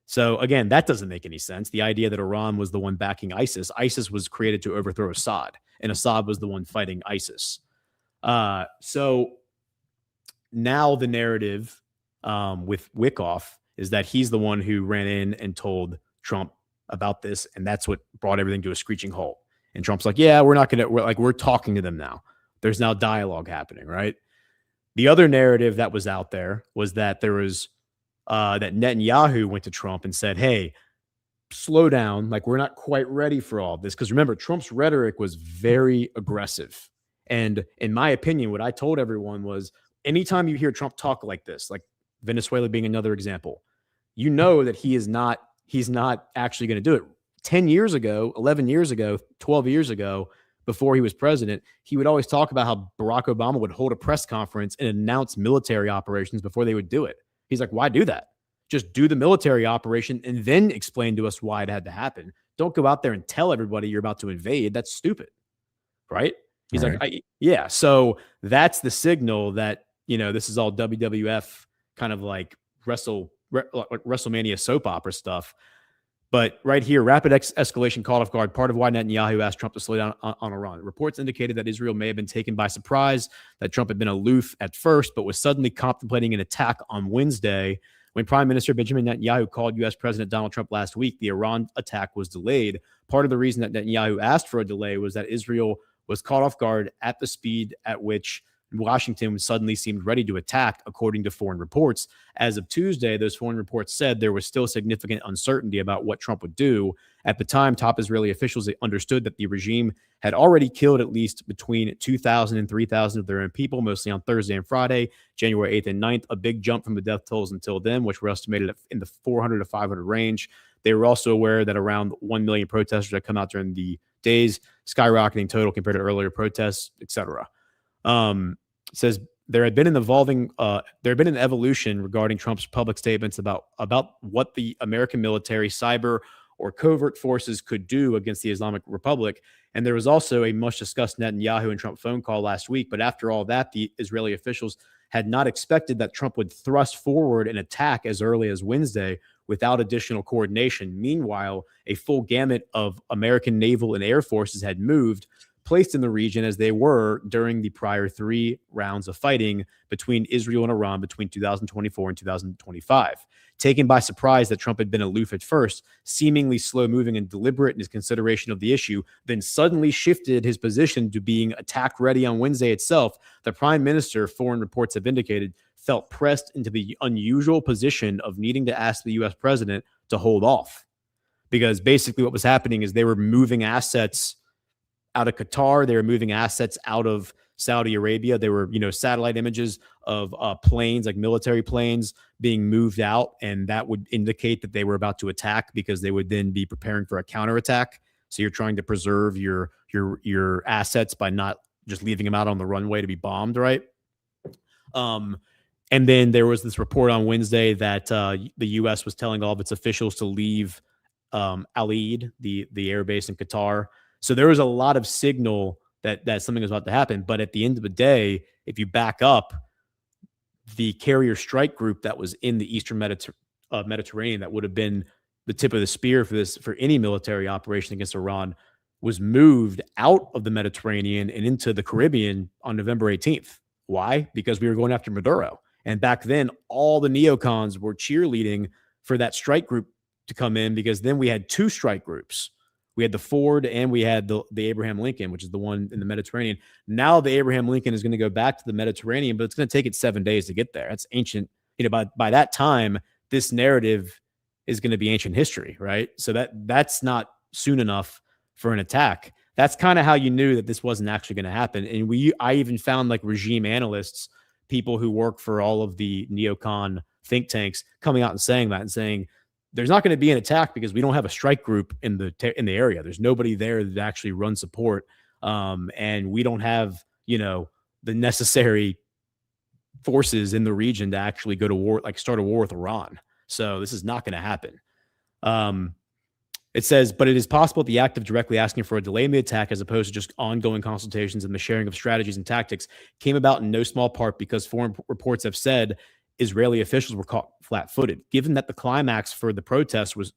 So again, that doesn't make any sense. The idea that Iran was the one backing ISIS. ISIS was created to overthrow Assad, and Assad was the one fighting ISIS. So now the narrative with Witkoff is that he's the one who ran in and told Trump about this, and that's what brought everything to a screeching halt. And Trump's like, yeah, we're talking to them now. There's now dialogue happening, right? The other narrative that was out there was that there was that Netanyahu went to Trump and said, hey, slow down. Like, we're not quite ready for all this. Because remember, Trump's rhetoric was very aggressive. And in my opinion, what I told everyone was anytime you hear Trump talk like this, like Venezuela being another example, you know that he's not actually going to do it. 10 years ago, 11 years ago, 12 years ago, before he was president, he would always talk about how Barack Obama would hold a press conference and announce military operations before they would do it. He's like, why do that? Just do the military operation and then explain to us why it had to happen. Don't go out there and tell everybody you're about to invade. That's stupid, right? He's right. like, yeah. So that's the signal that, this is all WWF kind of like WrestleMania soap opera stuff. But right here, rapid escalation caught off guard, part of why Netanyahu asked Trump to slow down on Iran. Reports indicated that Israel may have been taken by surprise, that Trump had been aloof at first, but was suddenly contemplating an attack on Wednesday. When Prime Minister Benjamin Netanyahu called U.S. President Donald Trump last week, the Iran attack was delayed. Part of the reason that Netanyahu asked for a delay was that Israel was caught off guard at the speed at which Washington suddenly seemed ready to attack, according to foreign reports. As of Tuesday, those foreign reports said there was still significant uncertainty about what Trump would do. At the time, top Israeli officials understood that the regime had already killed at least between 2,000 and 3,000 of their own people, mostly on Thursday and Friday, January 8th and 9th, a big jump from the death tolls until then, which were estimated in the 400 to 500 range. They were also aware that around 1 million protesters had come out during the days, skyrocketing total compared to earlier protests, etc. Says there had been an evolution regarding Trump's public statements about what the American military, cyber, or covert forces could do against the Islamic Republic. And there was also a much discussed Netanyahu and Trump phone call last week. But after all that, the Israeli officials had not expected that Trump would thrust forward an attack as early as Wednesday without additional coordination. Meanwhile, a full gamut of American naval and air forces had moved, placed in the region as they were during the prior 3 rounds of fighting between Israel and Iran between 2024 and 2025. Taken by surprise that Trump had been aloof at first, seemingly slow-moving and deliberate in his consideration of the issue, then suddenly shifted his position to being attack-ready on Wednesday itself, the prime minister, foreign reports have indicated, felt pressed into the unusual position of needing to ask the U.S. president to hold off. Because basically what was happening is they were moving assets out of Qatar. They were moving assets out of Saudi Arabia. There were, satellite images of planes, like military planes, being moved out, and that would indicate that they were about to attack because they would then be preparing for a counterattack. So you're trying to preserve your assets by not just leaving them out on the runway to be bombed, right? And then there was this report on Wednesday that the U.S. was telling all of its officials to leave Al Eid, the air base in Qatar. So there was a lot of signal that something was about to happen. But at the end of the day, if you back up, the carrier strike group that was in the Eastern Mediterranean, that would have been the tip of the spear for any military operation against Iran, was moved out of the Mediterranean and into the Caribbean on November 18th. Why? Because we were going after Maduro. And back then, all the neocons were cheerleading for that strike group to come in, because then we had two strike groups. We had the Ford and we had the Abraham Lincoln, which is the one in the Mediterranean. Now the Abraham Lincoln is going to go back to the Mediterranean, but it's going to take it 7 days to get there. That's ancient. You know, by that time, this narrative is going to be ancient history, right? So that's not soon enough for an attack. That's kind of how you knew that this wasn't actually going to happen. And I even found like regime analysts, people who work for all of the neocon think tanks, coming out and saying that, and saying there's not going to be an attack because we don't have a strike group in the area. There's nobody there that actually runs support, and we don't have, you know, the necessary forces in the region to actually go to war, like start a war with Iran. So this is not going to happen. It says, but it is possible the act of directly asking for a delay in the attack, as opposed to just ongoing consultations and the sharing of strategies and tactics, came about in no small part because foreign reports have said Israeli officials were caught flat-footed. Given that the climax for the protest was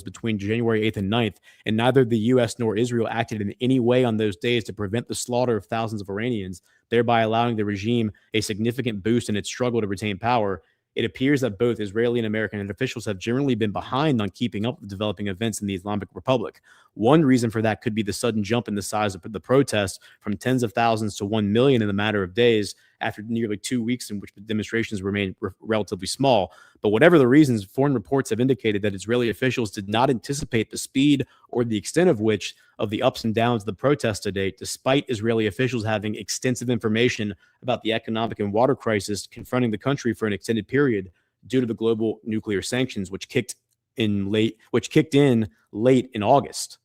between January 8th and 9th, and neither the U.S. nor Israel acted in any way on those days to prevent the slaughter of thousands of Iranians, thereby allowing the regime a significant boost in its struggle to retain power, it appears that both Israeli and American officials have generally been behind on keeping up with developing events in the Islamic Republic. One reason for that could be the sudden jump in the size of the protests from tens of thousands to 1 million in a matter of days, after nearly 2 weeks in which the demonstrations remained relatively small. But whatever the reasons, foreign reports have indicated that Israeli officials did not anticipate the speed or the extent of the ups and downs of the protest to date, despite Israeli officials having extensive information about the economic and water crisis confronting the country for an extended period due to the global nuclear sanctions, which kicked in late in August.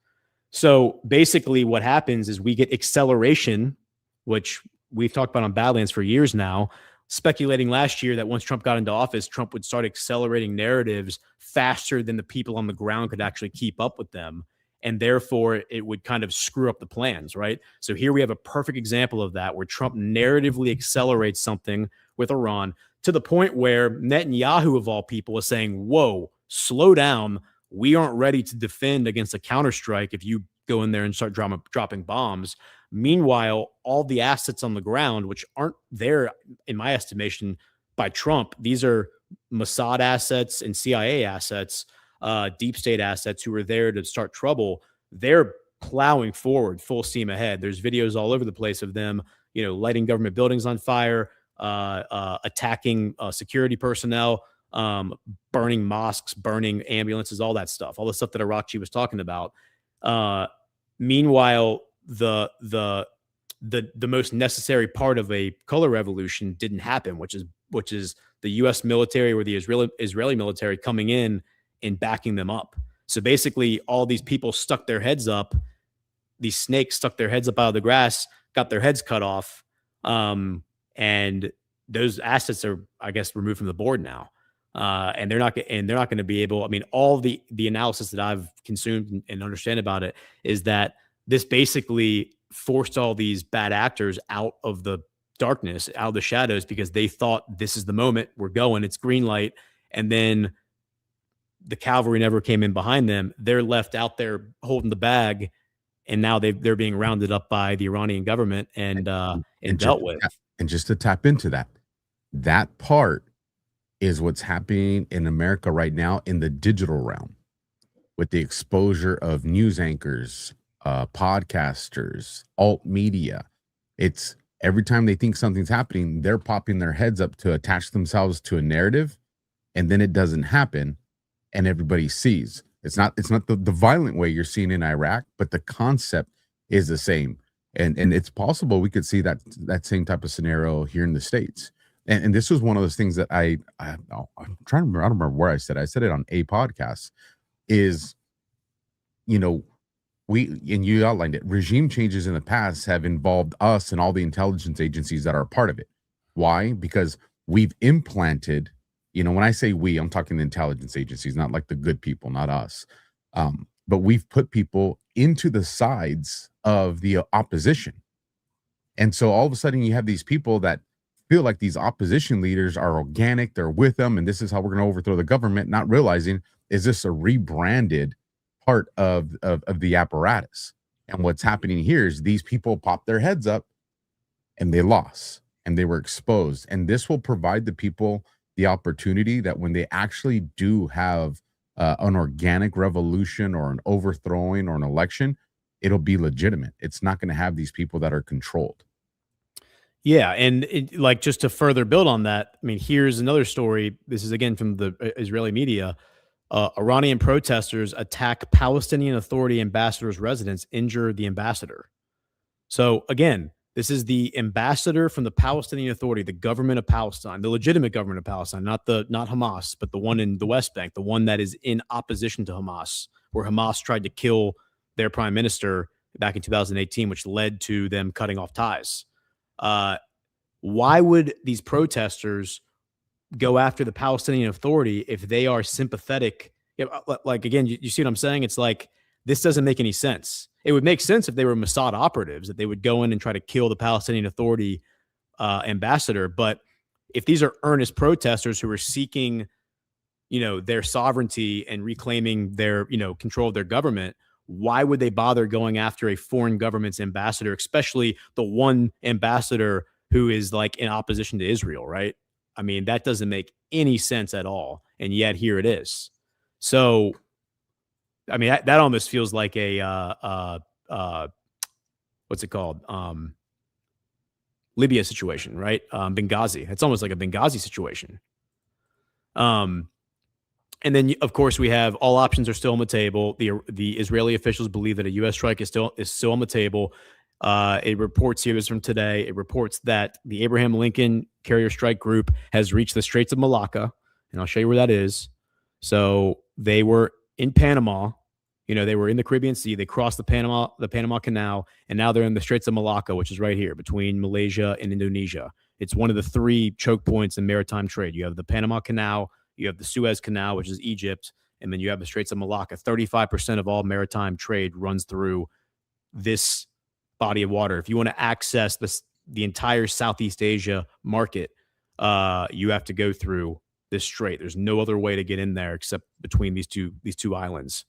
So basically what happens is we get acceleration, which we've talked about on Badlands for years now, speculating last year that once Trump got into office, Trump would start accelerating narratives faster than the people on the ground could actually keep up with them. And therefore, it would kind of screw up the plans, right? So here we have a perfect example of that, where Trump narratively accelerates something with Iran to the point where Netanyahu, of all people, is saying, whoa, slow down. We aren't ready to defend against a counterstrike if you go in there and start dropping bombs. Meanwhile, all the assets on the ground, which aren't there, in my estimation, by Trump, these are Mossad assets and CIA assets, deep state assets who are there to start trouble. They're plowing forward full steam ahead. There's videos all over the place of them, you know, lighting government buildings on fire, attacking security personnel, burning mosques, burning ambulances, all that stuff, all the stuff that Arakchi was talking about. Meanwhile, the most necessary part of a color revolution didn't happen, which is the U.S. military or the Israeli military coming in and backing them up. So basically, all these people stuck their heads up. These snakes stuck their heads up out of the grass, got their heads cut off, and those assets are, I guess, removed from the board now. And they're not going to be able. I mean, all the analysis that I've consumed and understand about it is that this basically forced all these bad actors out of the darkness, out of the shadows, because they thought this is the moment, we're going, it's green light. And then the cavalry never came in behind them. They're left out there holding the bag. And now they're being rounded up by the Iranian government and dealt with. And just to tap into that part is what's happening in America right now in the digital realm, with the exposure of news anchors, podcasters, alt media. It's every time they think something's happening, they're popping their heads up to attach themselves to a narrative, and then it doesn't happen, and everybody sees. It's not the violent way you're seeing in Iraq, but the concept is the same. And it's possible we could see that same type of scenario here in the States. And this was one of those things that I'm trying to remember. I don't remember where I said it on a podcast, is, you know, and you outlined it, regime changes in the past have involved us and all the intelligence agencies that are a part of it. Why? Because we've implanted, you know, when I say we, I'm talking the intelligence agencies, not like the good people, not us. But we've put people into the sides of the opposition. And so all of a sudden you have these people that feel like these opposition leaders are organic, they're with them, and this is how we're going to overthrow the government, not realizing, is this a rebranded part of the apparatus? And what's happening here is these people pop their heads up and they lost and they were exposed. And this will provide the people the opportunity that when they actually do have an organic revolution or an overthrowing or an election, it'll be legitimate. It's not going to have these people that are controlled. Yeah, and like, just to further build on that, I mean, here's another story. This is again from the Israeli media. Iranian protesters attack Palestinian Authority ambassador's residence, injure the ambassador. So again, this is the ambassador from the Palestinian Authority, the government of Palestine, the legitimate government of Palestine, not Hamas, but the one in the West Bank, the one that is in opposition to Hamas, where Hamas tried to kill their prime minister back in 2018, which led to them cutting off ties. Why would these protesters go after the Palestinian Authority if they are sympathetic? Like, again, you see what I'm saying? It's like, this doesn't make any sense. It would make sense if they were Mossad operatives, that they would go in and try to kill the Palestinian Authority ambassador. But if these are earnest protesters who are seeking, their sovereignty and reclaiming their, control of their government, why would they bother going after a foreign government's ambassador, especially the one ambassador who is like in opposition to Israel, right? I mean, that doesn't make any sense at all. And yet here it is. So, I mean, that almost feels like a, what's it called? Libya situation, right? Benghazi. It's almost like a Benghazi situation. And then, of course, we have all options are still on the table. The Israeli officials believe that a U.S. strike is still on the table. It reports here, this is from today. It reports that the Abraham Lincoln Carrier Strike Group has reached the Straits of Malacca, and I'll show you where that is. So they were in Panama. They were in the Caribbean Sea. They crossed the Panama Canal, and now they're in the Straits of Malacca, which is right here between Malaysia and Indonesia. It's one of the three choke points in maritime trade. You have the Panama Canal, you have the Suez Canal, which is Egypt, and then you have the Straits of Malacca. 35% of all maritime trade runs through this body of water. If you want to access the entire Southeast Asia market, you have to go through this strait. There's no other way to get in there except between these two islands.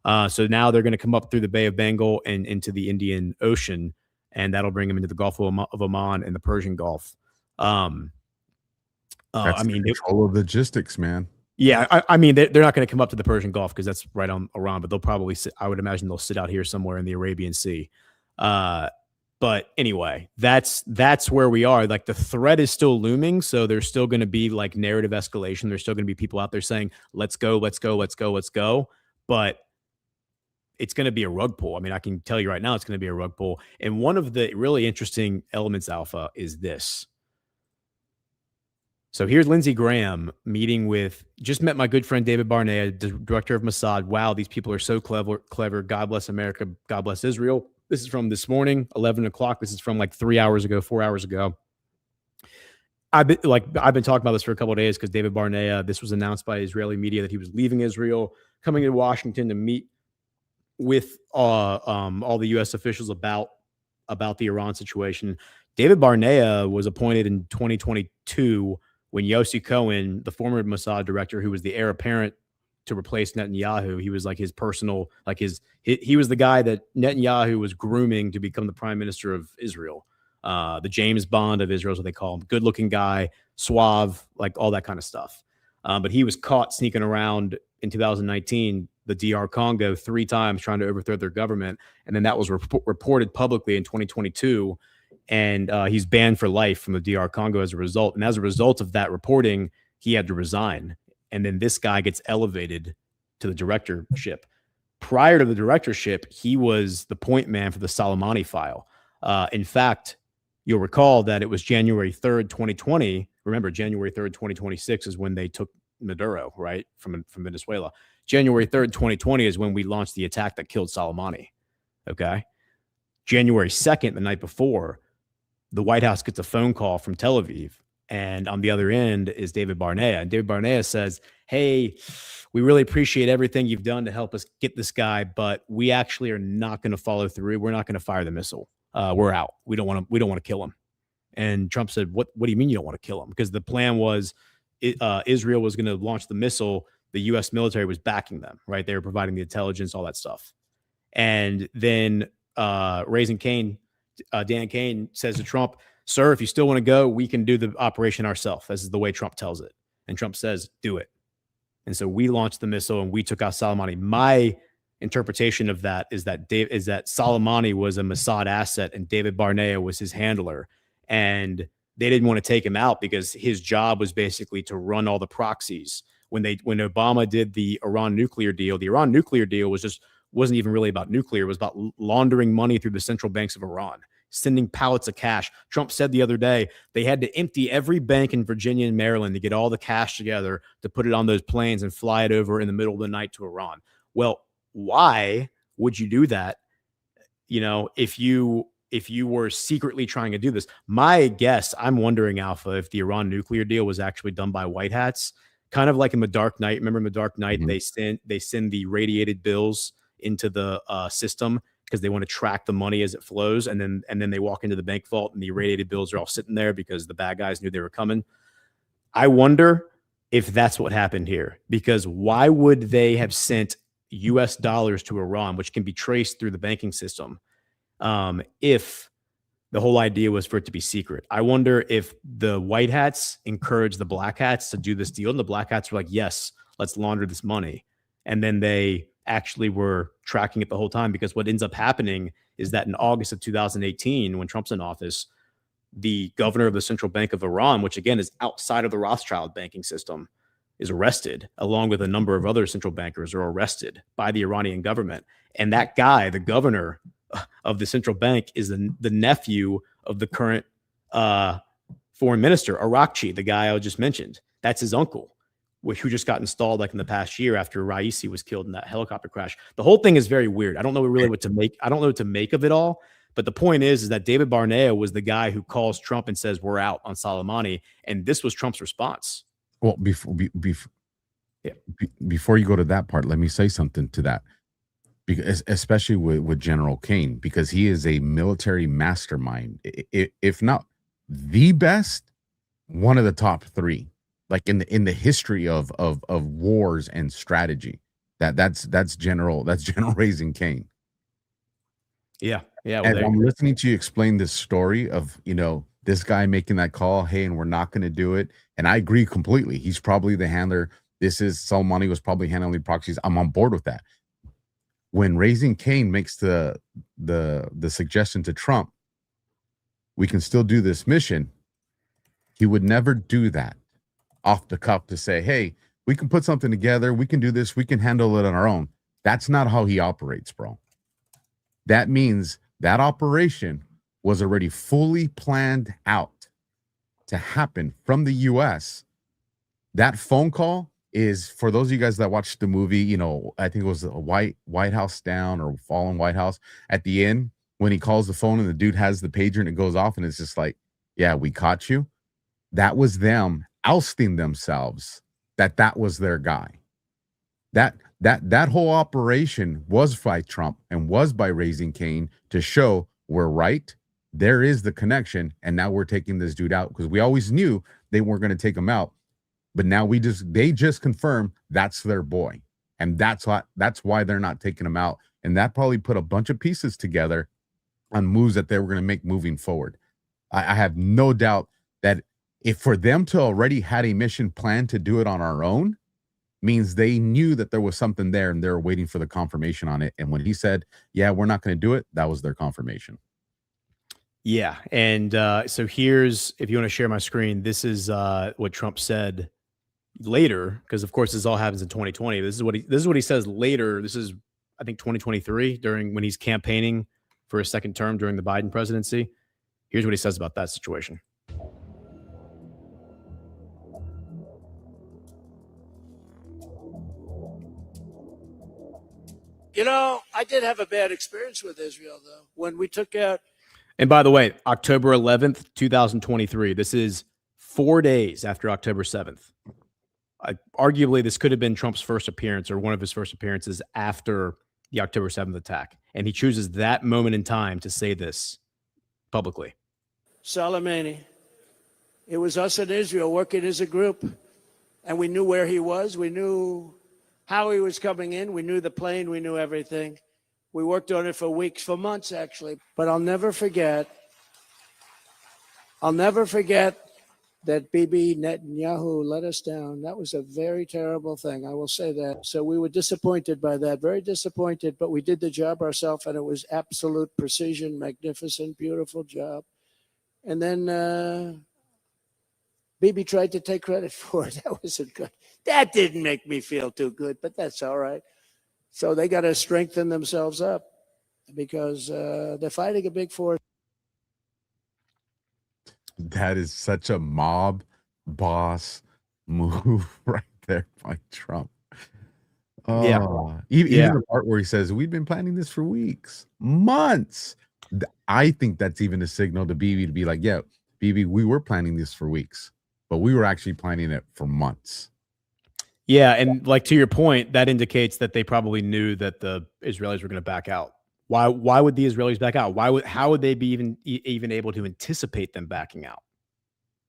So now they're going to come up through the Bay of Bengal and into the Indian Ocean, and that'll bring them into the Gulf of Oman and the Persian Gulf. That's control of logistics, man. Yeah, I mean, they're not going to come up to the Persian Gulf because that's right on Iran, but they'll probably I would imagine they'll sit out here somewhere in the Arabian Sea. But anyway, that's where we are. Like, the threat is still looming, so there's still going to be like narrative escalation. There's still going to be people out there saying, let's go, let's go, let's go, let's go. But it's going to be a rug pull. I mean, I can tell you right now, it's going to be a rug pull. And one of the really interesting elements, Alpha, is this. So here's Lindsey Graham just met my good friend David Barnea, the director of Mossad. Wow, these people are so clever. God bless America. God bless Israel. This is from this morning, 11 o'clock. This is from like 4 hours ago. I've been talking about this for a couple of days because David Barnea, this was announced by Israeli media that he was leaving Israel, coming to Washington to meet with all the U.S. officials about the Iran situation. David Barnea was appointed in 2022 when Yossi Cohen, the former Mossad director, who was the heir apparent to replace Netanyahu, he was like his personal, like he was the guy that Netanyahu was grooming to become the prime minister of Israel. The James Bond of Israel is what they call him. Good looking guy, suave, like all that kind of stuff. But he was caught sneaking around in 2019, the DR Congo 3 times trying to overthrow their government. And then that was reported publicly in 2022. And he's banned for life from the DR Congo as a result. And as a result of that reporting, he had to resign. And then this guy gets elevated to the directorship. Prior to the directorship, he was the point man for the Soleimani file. In fact, you'll recall that it was January 3rd, 2020. Remember, January 3rd, 2026 is when they took Maduro, right, from Venezuela. January 3rd, 2020 is when we launched the attack that killed Soleimani. Okay. January 2nd, the night before, the White House gets a phone call from Tel Aviv. And on the other end is David Barnea. And David Barnea says, hey, we really appreciate everything you've done to help us get this guy, but we actually are not going to follow through. We're not going to fire the missile. we're out. We don't want to kill him. And Trump said, what do you mean you don't want to kill him? Because the plan was Israel was going to launch the missile. The U.S. military was backing them, right? They were providing the intelligence, all that stuff. And then Dan Kane says to Trump, sir, if you still want to go, we can do the operation ourselves. This is the way Trump tells it. And Trump says, do it. And so we launched the missile and we took out Soleimani. My interpretation of that is that Soleimani was a Mossad asset and David Barnea was his handler. And they didn't want to take him out because his job was basically to run all the proxies. When Obama did the Iran nuclear deal wasn't even really about nuclear. It was about laundering money through the central banks of Iran, sending pallets of cash. Trump said the other day they had to empty every bank in Virginia and Maryland to get all the cash together to put it on those planes and fly it over in the middle of the night to Iran. Well, why would you do that? If you were secretly trying to do this. My guess, I'm wondering, Alpha, if the Iran nuclear deal was actually done by white hats, kind of like in The Dark Knight. Remember in The Dark Knight, they send the radiated bills into the system because they want to track the money as it flows, and then they walk into the bank vault and the irradiated bills are all sitting there because the bad guys knew they were coming. I wonder if that's what happened here, because why would they have sent US dollars to Iran, which can be traced through the banking system, if the whole idea was for it to be secret? I wonder if the white hats encouraged the black hats to do this deal, and the black hats were like, yes, let's launder this money. And then they actually were tracking it the whole time, because what ends up happening is that in August of 2018, when Trump's in office, the governor of the Central Bank of Iran, which again is outside of the Rothschild banking system, is arrested, along with a number of other central bankers are arrested by the Iranian government. And that guy, the governor of the central bank, is the nephew of the current foreign minister, Arakchi, the guy I just mentioned. That's his uncle, who just got installed like in the past year after Raisi was killed in that helicopter crash. The whole thing is very weird. I don't know really what to make. I don't know what to make of it all. But the point is that David Barnea was the guy who calls Trump and says, we're out on Soleimani. And this was Trump's response. Well, before you go to that part, let me say something to that, because especially with General Kane, because he is a military mastermind, if not the best, one of the top three, like in the history of wars and strategy. That's General Raising Kane. Yeah. Well, and I'm listening to you explain this story of, this guy making that call, hey, and we're not going to do it. And I agree completely. He's probably the handler. Soleimani was probably handling proxies. I'm on board with that. When Raising Kane makes the suggestion to Trump, we can still do this mission, he would never do that off the cuff to say, hey, we can put something together. We can do this. We can handle it on our own. That's not how he operates, bro. That means that operation was already fully planned out to happen from the U.S. That phone call is, for those of you guys that watched the movie, I think it was a White House Down or Fallen White House. At the end, when he calls the phone and the dude has the pager and it goes off and it's just like, yeah, we caught you. That was them ousting themselves that was their guy. That whole operation was by Trump and was by Raising Kane to show we're right. There is the connection, and now we're taking this dude out, because we always knew they weren't going to take him out, but now they just confirmed that's their boy, and that's why they're not taking him out, and that probably put a bunch of pieces together on moves that they were going to make moving forward. I have no doubt that if for them to already had a mission planned to do it on our own, means they knew that there was something there and they were waiting for the confirmation on it. And when he said, yeah, we're not going to do it, that was their confirmation. Yeah. And so here's, if you want to share my screen, this is what Trump said later, because of course this all happens in 2020. This is what he says later. This is, I think, 2023, when he's campaigning for a second term during the Biden presidency. Here's what he says about that situation. I did have a bad experience with Israel, though, when we took out. And by the way, October 11th, 2023, this is 4 days after October 7th. Arguably, this could have been Trump's first appearance, or one of his first appearances after the October 7th attack. And he chooses that moment in time to say this publicly. Soleimani. It was us in Israel working as a group, and we knew where he was. We knew how he was coming in. We knew the plane. We knew everything. We worked on it for weeks, for months, actually. But I'll never forget that Bibi Netanyahu let us down. That was a very terrible thing. I will say that. So we were disappointed by that, very disappointed, but we did the job ourselves, and it was absolute precision, magnificent, beautiful job. And then Bibi tried to take credit for it. That wasn't good. That didn't make me feel too good, but that's all right. So they got to strengthen themselves up because they're fighting a big force. That is such a mob boss move right there by Trump. Yeah. Even the part where he says, we've been planning this for weeks, months. I think that's even a signal to Bibi to be like, yeah, Bibi, we were planning this for weeks, but we were actually planning it for months. Yeah, and like to your point, that indicates that they probably knew that the Israelis were going to back out. Why would the Israelis back out? How would they be even able to anticipate them backing out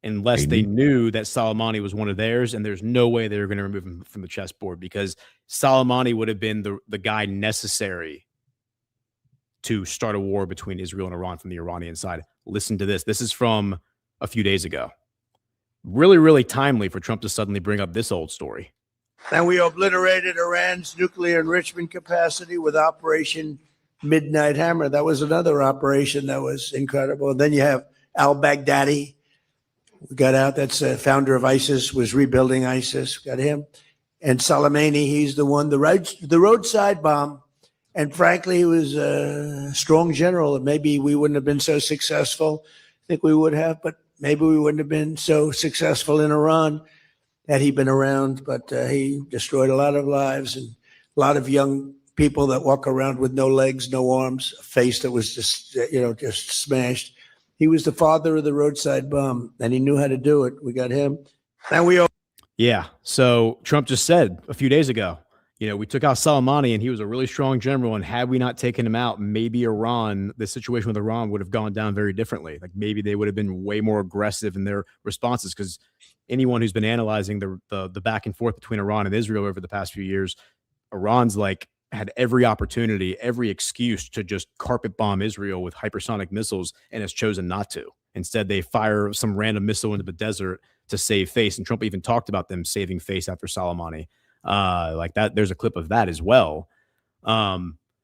unless they knew that Soleimani was one of theirs, and there's no way they were going to remove him from the chessboard because Soleimani would have been the guy necessary to start a war between Israel and Iran from the Iranian side. Listen to this. This is from a few days ago. Really, really timely for Trump to suddenly bring up this old story. And we obliterated Iran's nuclear enrichment capacity with Operation Midnight Hammer. That was another operation that was incredible. And then you have al-Baghdadi. We got out. That's a founder of ISIS, was rebuilding ISIS. Got him. And Soleimani, he's the one, the roadside bomb. And frankly, he was a strong general. Maybe we wouldn't have been so successful. I think we would have, but maybe we wouldn't have been so successful in Iran had he been around. But he destroyed a lot of lives and a lot of young people that walk around with no legs, no arms, a face that was just, just smashed. He was the father of the roadside bomb, and he knew how to do it. We got him. And yeah. So Trump just said a few days ago, we took out Soleimani, and he was a really strong general. And had we not taken him out, maybe the situation with Iran would have gone down very differently. Like maybe they would have been way more aggressive in their responses, because anyone who's been analyzing the back and forth between Iran and Israel over the past few years, Iran's had every opportunity, every excuse to just carpet bomb Israel with hypersonic missiles, and has chosen not to. Instead, they fire some random missile into the desert to save face. And Trump even talked about them saving face after Soleimani. Like that, there's a clip of that as well.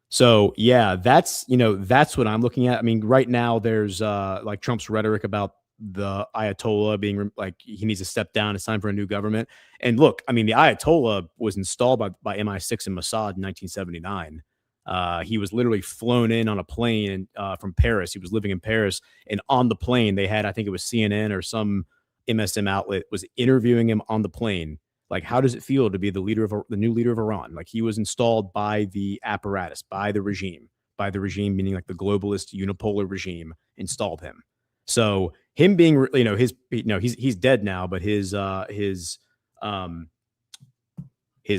So yeah, that's what I'm looking at. I mean, right now there's like Trump's rhetoric about the Ayatollah being like he needs to step down. It's time for a new government. And look, I mean, the Ayatollah was installed by MI6 and Mossad in 1979. He was literally flown in on a plane from Paris. He was living in Paris, and on the plane they had, I think it was CNN or some MSM outlet was interviewing him on the plane. Like, how does it feel to be the new leader of Iran? Like, he was installed by the apparatus, by the regime meaning like the globalist unipolar regime installed him. So him being, he's dead now, but his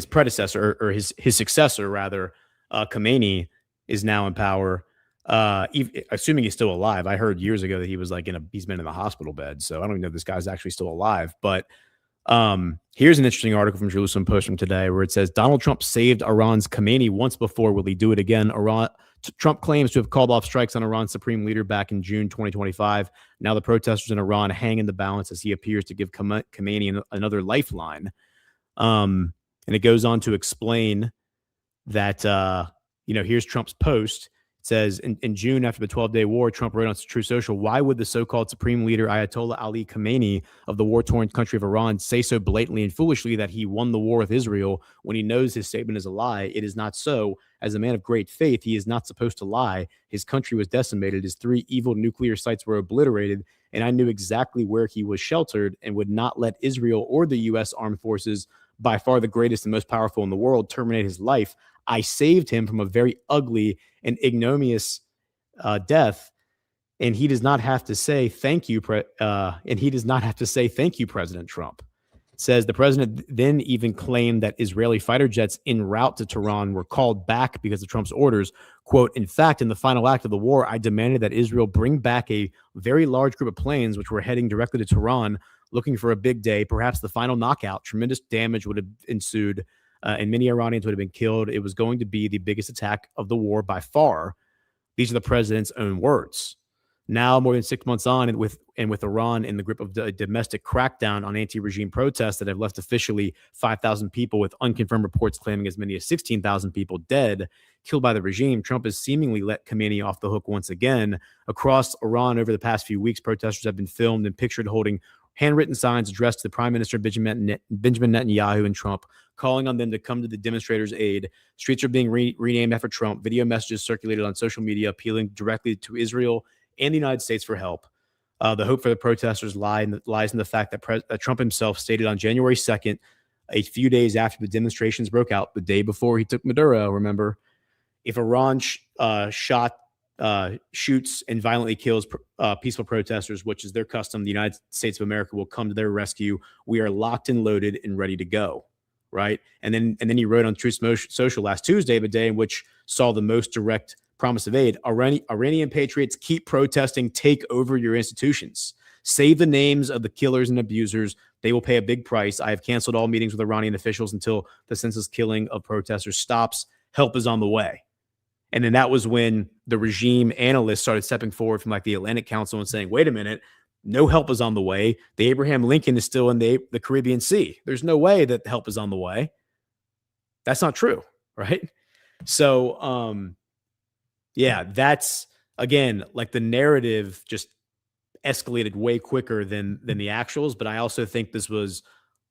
predecessor or his successor rather, Khomeini, is now in power. Assuming he's still alive. I heard years ago that he was he's been in the hospital bed. So I don't even know if this guy's actually still alive, but here's an interesting article from Jerusalem Post from today where it says Donald Trump saved Iran's Khomeini once before. Will he do it again? Trump claims to have called off strikes on Iran's supreme leader back in June 2025. Now the protesters in Iran hang in the balance as he appears to give Khomeini another lifeline. And it goes on to explain that, here's Trump's post. It says, in June, after the 12-day war, Trump wrote on True Social, why would the so-called supreme leader Ayatollah Ali Khamenei of the war-torn country of Iran say so blatantly and foolishly that he won the war with Israel when he knows his statement is a lie? It is not so. As a man of great faith, he is not supposed to lie. His country was decimated. His 3 evil nuclear sites were obliterated, and I knew exactly where he was sheltered and would not let Israel or the U.S. armed forces, by far the greatest and most powerful in the world, terminate his life. I saved him from a very ugly and ignominious death, and he does not have to say thank you. President Trump. says the president then even claimed that Israeli fighter jets en route to Tehran were called back because of Trump's orders. Quote, in fact, in the final act of the war, I demanded that Israel bring back a very large group of planes which were heading directly to Tehran, looking for a big day, perhaps the final knockout. Tremendous damage would have ensued, and many Iranians would have been killed. It was going to be the biggest attack of the war by far. These are the president's own words. Now, more than 6 months on, and with Iran in the grip of the domestic crackdown on anti-regime protests that have left officially 5,000 people, with unconfirmed reports claiming as many as 16,000 people dead, killed by the regime, Trump has seemingly let Khamenei off the hook once again. Across Iran over the past few weeks, protesters have been filmed and pictured holding handwritten signs addressed to the Prime Minister Benjamin Netanyahu and Trump, calling on them to come to the demonstrators' aid. Streets are being renamed after Trump. Video messages circulated on social media appealing directly to Israel and the United States for help. The hope for the protesters lies in the fact that Trump himself stated on January 2nd, a few days after the demonstrations broke out, the day before he took Maduro, remember, if Iran shoots and violently kills peaceful protesters, which is their custom, the United States of America will come to their rescue. We are locked and loaded and ready to go, right? And then he wrote on Truth Social last Tuesday, the day in which saw the most direct promise of aid. Iranian patriots, keep protesting, take over your institutions. Save the names of the killers and abusers. They will pay a big price. I have canceled all meetings with Iranian officials until the senseless killing of protesters stops. Help is on the way. And then that was when the regime analysts started stepping forward from like the Atlantic Council and saying, wait a minute, no help is on the way. The Abraham Lincoln is still in the Caribbean Sea. There's no way that help is on the way. That's not true, right? So, yeah, that's, again, like the narrative just escalated way quicker than the actuals. But I also think this was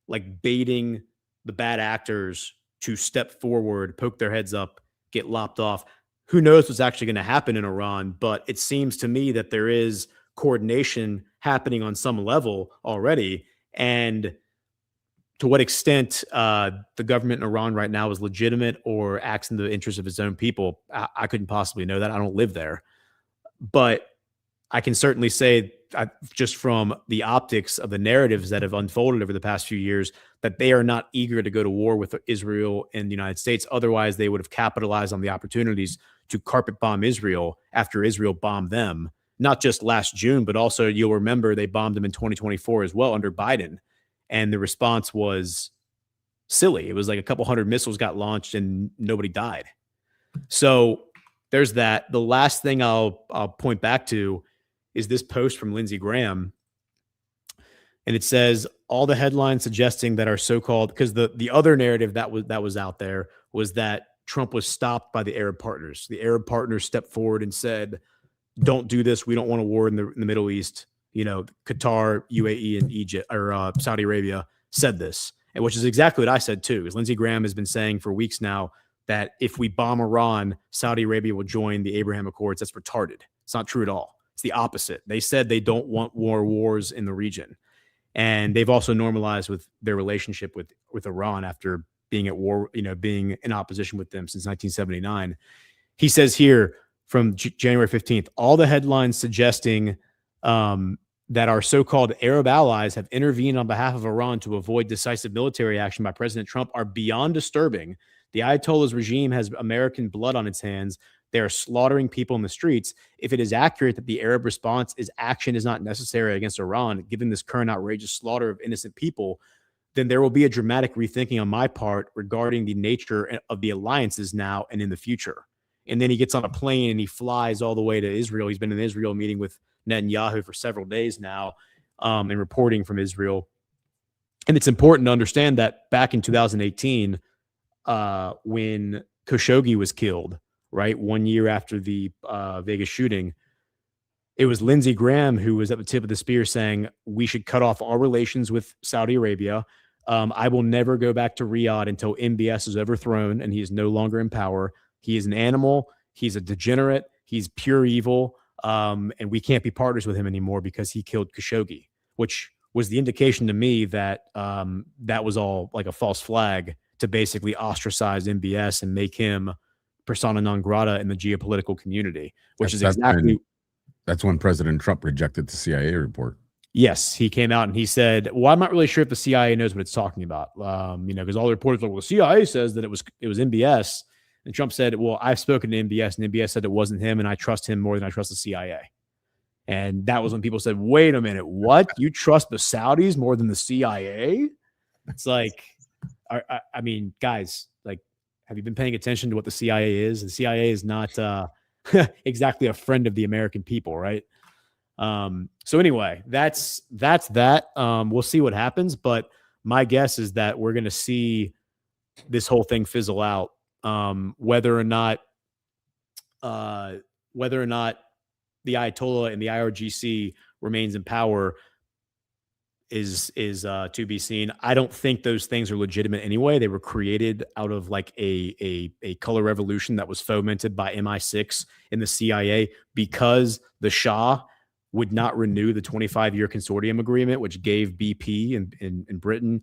like baiting the bad actors to step forward, poke their heads up, get lopped off. Who knows what's actually going to happen in Iran, but it seems to me that there is coordination happening on some level already. And to what extent the government in Iran right now is legitimate or acts in the interest of its own people, I couldn't possibly know that. I don't live there. But I can certainly say, just from the optics of the narratives that have unfolded over the past few years, that they are not eager to go to war with Israel and the United States. Otherwise, they would have capitalized on the opportunities to carpet bomb Israel after Israel bombed them, not just last June, but also you'll remember they bombed them in 2024 as well under Biden. And the response was silly. It was like a couple hundred missiles got launched and nobody died. So there's that. The last thing I'll point back to is this post from Lindsey Graham. And it says all the headlines suggesting that our so-called, because the other narrative that was out there was that Trump was stopped by the Arab partners. The Arab partners stepped forward and said, don't do this. We don't want a war in the Middle East. You know, Qatar, UAE, and Egypt or Saudi Arabia said this, and which is exactly what I said too. Because Lindsey Graham has been saying for weeks now that if we bomb Iran, Saudi Arabia will join the Abraham Accords. That's retarded. It's not true at all. It's the opposite. They said they don't want more wars in the region, and they've also normalized with their relationship with Iran after being at war, you know, being in opposition with them since 1979. He says here from January 15th, all the headlines suggesting that our so-called Arab allies have intervened on behalf of Iran to avoid decisive military action by President Trump are beyond disturbing. The Ayatollah's regime has American blood on its hands. They are slaughtering people in the streets. If it is accurate that the Arab response is action is not necessary against Iran, given this current outrageous slaughter of innocent people, then there will be a dramatic rethinking on my part regarding the nature of the alliances now and in the future. And then he gets on a plane and he flies all the way to Israel. He's been in Israel meeting with Netanyahu for several days now and reporting from Israel. And it's important to understand that back in 2018, when Khashoggi was killed, right, 1 year after the Vegas shooting, it was Lindsey Graham who was at the tip of the spear saying, we should cut off all relations with Saudi Arabia. I will never go back to Riyadh until MBS is overthrown and he is no longer in power. He is an animal. He's a degenerate. He's pure evil. And we can't be partners with him anymore because he killed Khashoggi, which was the indication to me that that was all like a false flag to basically ostracize MBS and make him persona non grata in the geopolitical community, which is exactly... That's when President Trump rejected the CIA report. Yes, he came out and he said, "Well, I'm not really sure if the CIA knows what it's talking about." Because all the reporters were like, "Well, the CIA says that it was MBS," and Trump said, "Well, I've spoken to MBS, and MBS said it wasn't him, and I trust him more than I trust the CIA." And that was when people said, "Wait a minute, what? You trust the Saudis more than the CIA?" It's like, I mean, guys, like, have you been paying attention to what the CIA is? The CIA is not exactly a friend of the American people, right? So anyway, that's that. We'll see what happens, but my guess is that we're going to see this whole thing fizzle out. Whether or not the Ayatollah and the IRGC remains in power is to be seen. I don't think those things are legitimate anyway. They were created out of like a color revolution that was fomented by MI6 and the CIA because the Shah would not renew the 25-year consortium agreement, which gave BP in Britain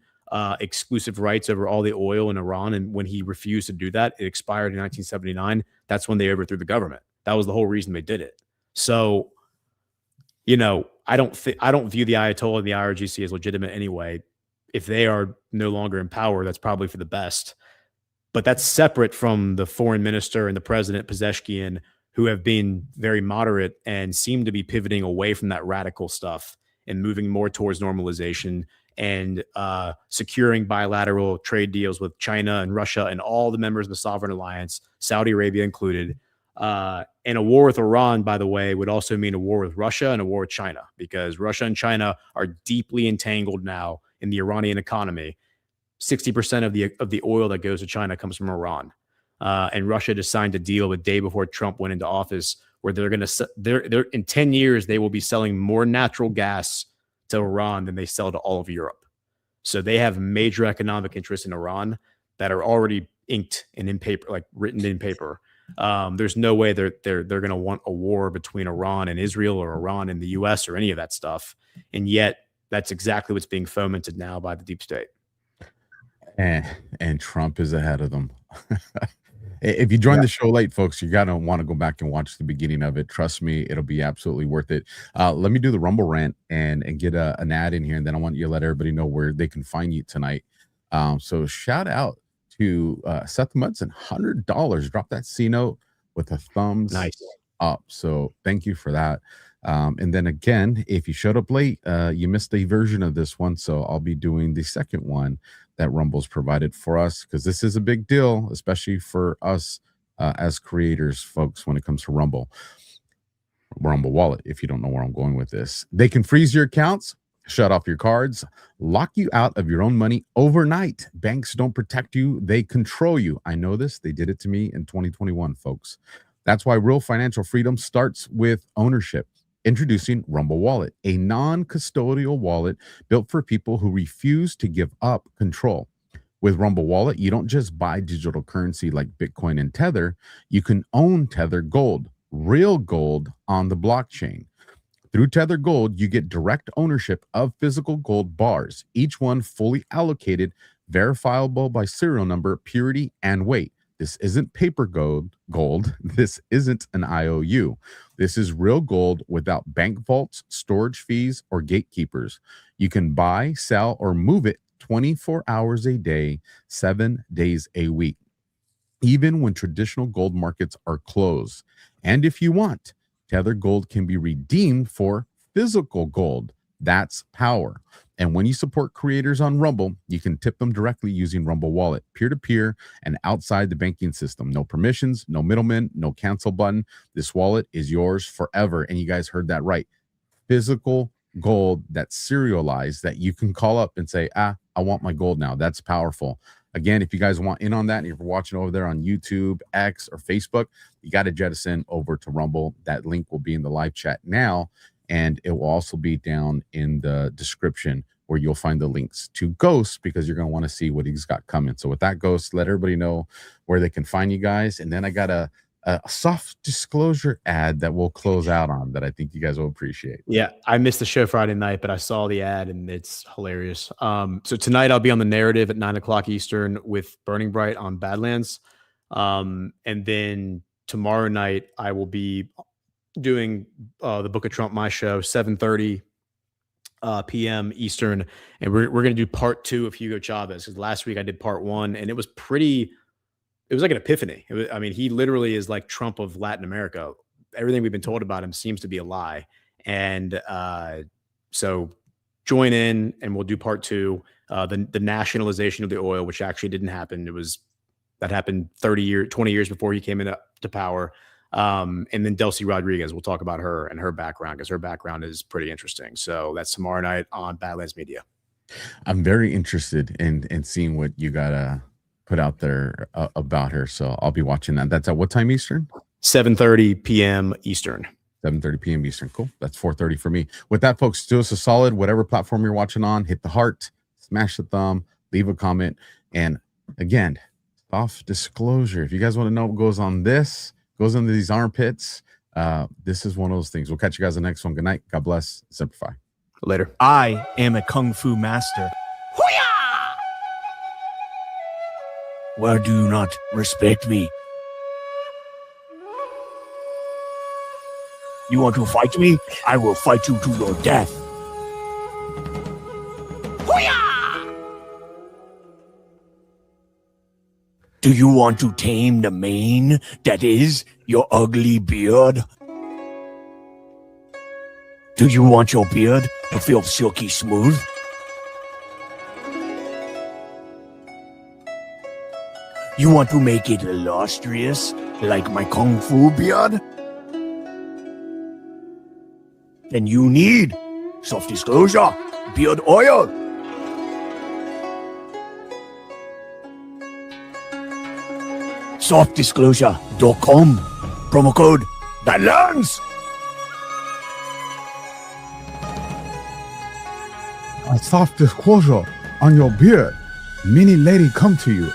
exclusive rights over all the oil in Iran. And when he refused to do that, it expired in 1979. That's when they overthrew the government. That was the whole reason they did it. So, I don't view the Ayatollah and the IRGC as legitimate anyway. If they are no longer in power, that's probably for the best. But that's separate from the foreign minister and the president, Pezeshkian, who have been very moderate and seem to be pivoting away from that radical stuff and moving more towards normalization and securing bilateral trade deals with China and Russia and all the members of the Sovereign Alliance, Saudi Arabia included. And a war with Iran, by the way, would also mean a war with Russia and a war with China, because Russia and China are deeply entangled now in the Iranian economy. 60% of the oil that goes to China comes from Iran. And Russia just signed a deal the day before Trump went into office where they're in 10 years, they will be selling more natural gas to Iran than they sell to all of Europe. So they have major economic interests in Iran that are already inked and in paper, like written in paper. There's no way they're going to want a war between Iran and Israel or Iran and the US or any of that stuff. And yet that's exactly what's being fomented now by the deep state. And Trump is ahead of them. If you joined the show late, folks, you're going to want to go back and watch the beginning of it. Trust me, it'll be absolutely worth it. Let me do the Rumble rant and get an ad in here, and then I want you to let everybody know where they can find you tonight. So shout out to Seth Mudson, $100. Drop that C note with a thumbs up. So thank you for that. And then again, if you showed up late, you missed a version of this one. So I'll be doing the second one that Rumble's provided for us, because this is a big deal, especially for us as creators, folks, when it comes to Rumble Wallet. If you don't know where I'm going with this, they can freeze your accounts, shut off your cards, lock you out of your own money overnight. Banks don't protect you, they control you. I know this. They did it to me in 2021, folks. That's why real financial freedom starts with ownership. Introducing Rumble Wallet, a non-custodial wallet built for people who refuse to give up control. With Rumble Wallet, you don't just buy digital currency like Bitcoin and Tether. You can own Tether Gold, real gold on the blockchain. Through Tether Gold, you get direct ownership of physical gold bars, each one fully allocated, verifiable by serial number, purity, and weight. This isn't paper gold. This isn't an IOU. This is real gold without bank vaults, storage fees, or gatekeepers. You can buy, sell, or move it 24 hours a day, 7 days a week, even when traditional gold markets are closed. And if you want, Tether Gold can be redeemed for physical gold. That's power. And when you support creators on Rumble, you can tip them directly using Rumble Wallet, peer-to-peer and outside the banking system. No permissions, no middlemen, no cancel button. This wallet is yours forever. And you guys heard that right. Physical gold that's serialized that you can call up and say, I want my gold now. That's powerful. Again, if you guys want in on that, and if you're watching over there on YouTube, X, or Facebook, you got to jettison over to Rumble. That link will be in the live chat now, and it will also be down in the description where you'll find the links to Ghost, because you're going to want to see what he's got coming. So with that, Ghost, let everybody know where they can find you guys. And then I got a soft disclosure ad that we'll close out on that I think you guys will appreciate. Yeah, I missed the show Friday night, but I saw the ad and it's hilarious. So tonight I'll be on the narrative at 9:00 Eastern with Burning Bright on Badlands. And then tomorrow night I will be doing the Book of Trump, my show, 7:30 p.m. Eastern, and we're going to do part 2 of Hugo Chavez, because last week I did part 1, and it was like an epiphany. I mean, he literally is like Trump of Latin America. Everything we've been told about him seems to be a lie. And so join in, and we'll do part 2, the nationalization of the oil, which actually didn't happen. That happened 20 years before he came into power. And then Delcy Rodriguez, we'll talk about her and her background, because her background is pretty interesting. So that's tomorrow night on Badlands Media. I'm very interested in seeing what you gotta put out there about her. So I'll be watching that. That's at what time Eastern? 7:30 p.m. Eastern. 7:30 p.m. Eastern. Cool. That's 4:30 for me. With that, folks, do us a solid. Whatever platform you're watching on, hit the heart, smash the thumb, leave a comment. And again, soft disclosure. If you guys want to know what goes on goes under these armpits, this is one of those things. We'll catch you guys in the next one. Good night. God bless. Simplify. Later. I am a kung fu master. Why do you not respect me? You want to fight me? I will fight you to your death. Do you want to tame the mane that is your ugly beard? Do you want your beard to feel silky smooth? You want to make it illustrious, like my kung fu beard? Then you need soft disclosure, beard oil. Softdisclosure.com. Promo code BADLANDS. A soft disclosure on your beard. Many lady come to you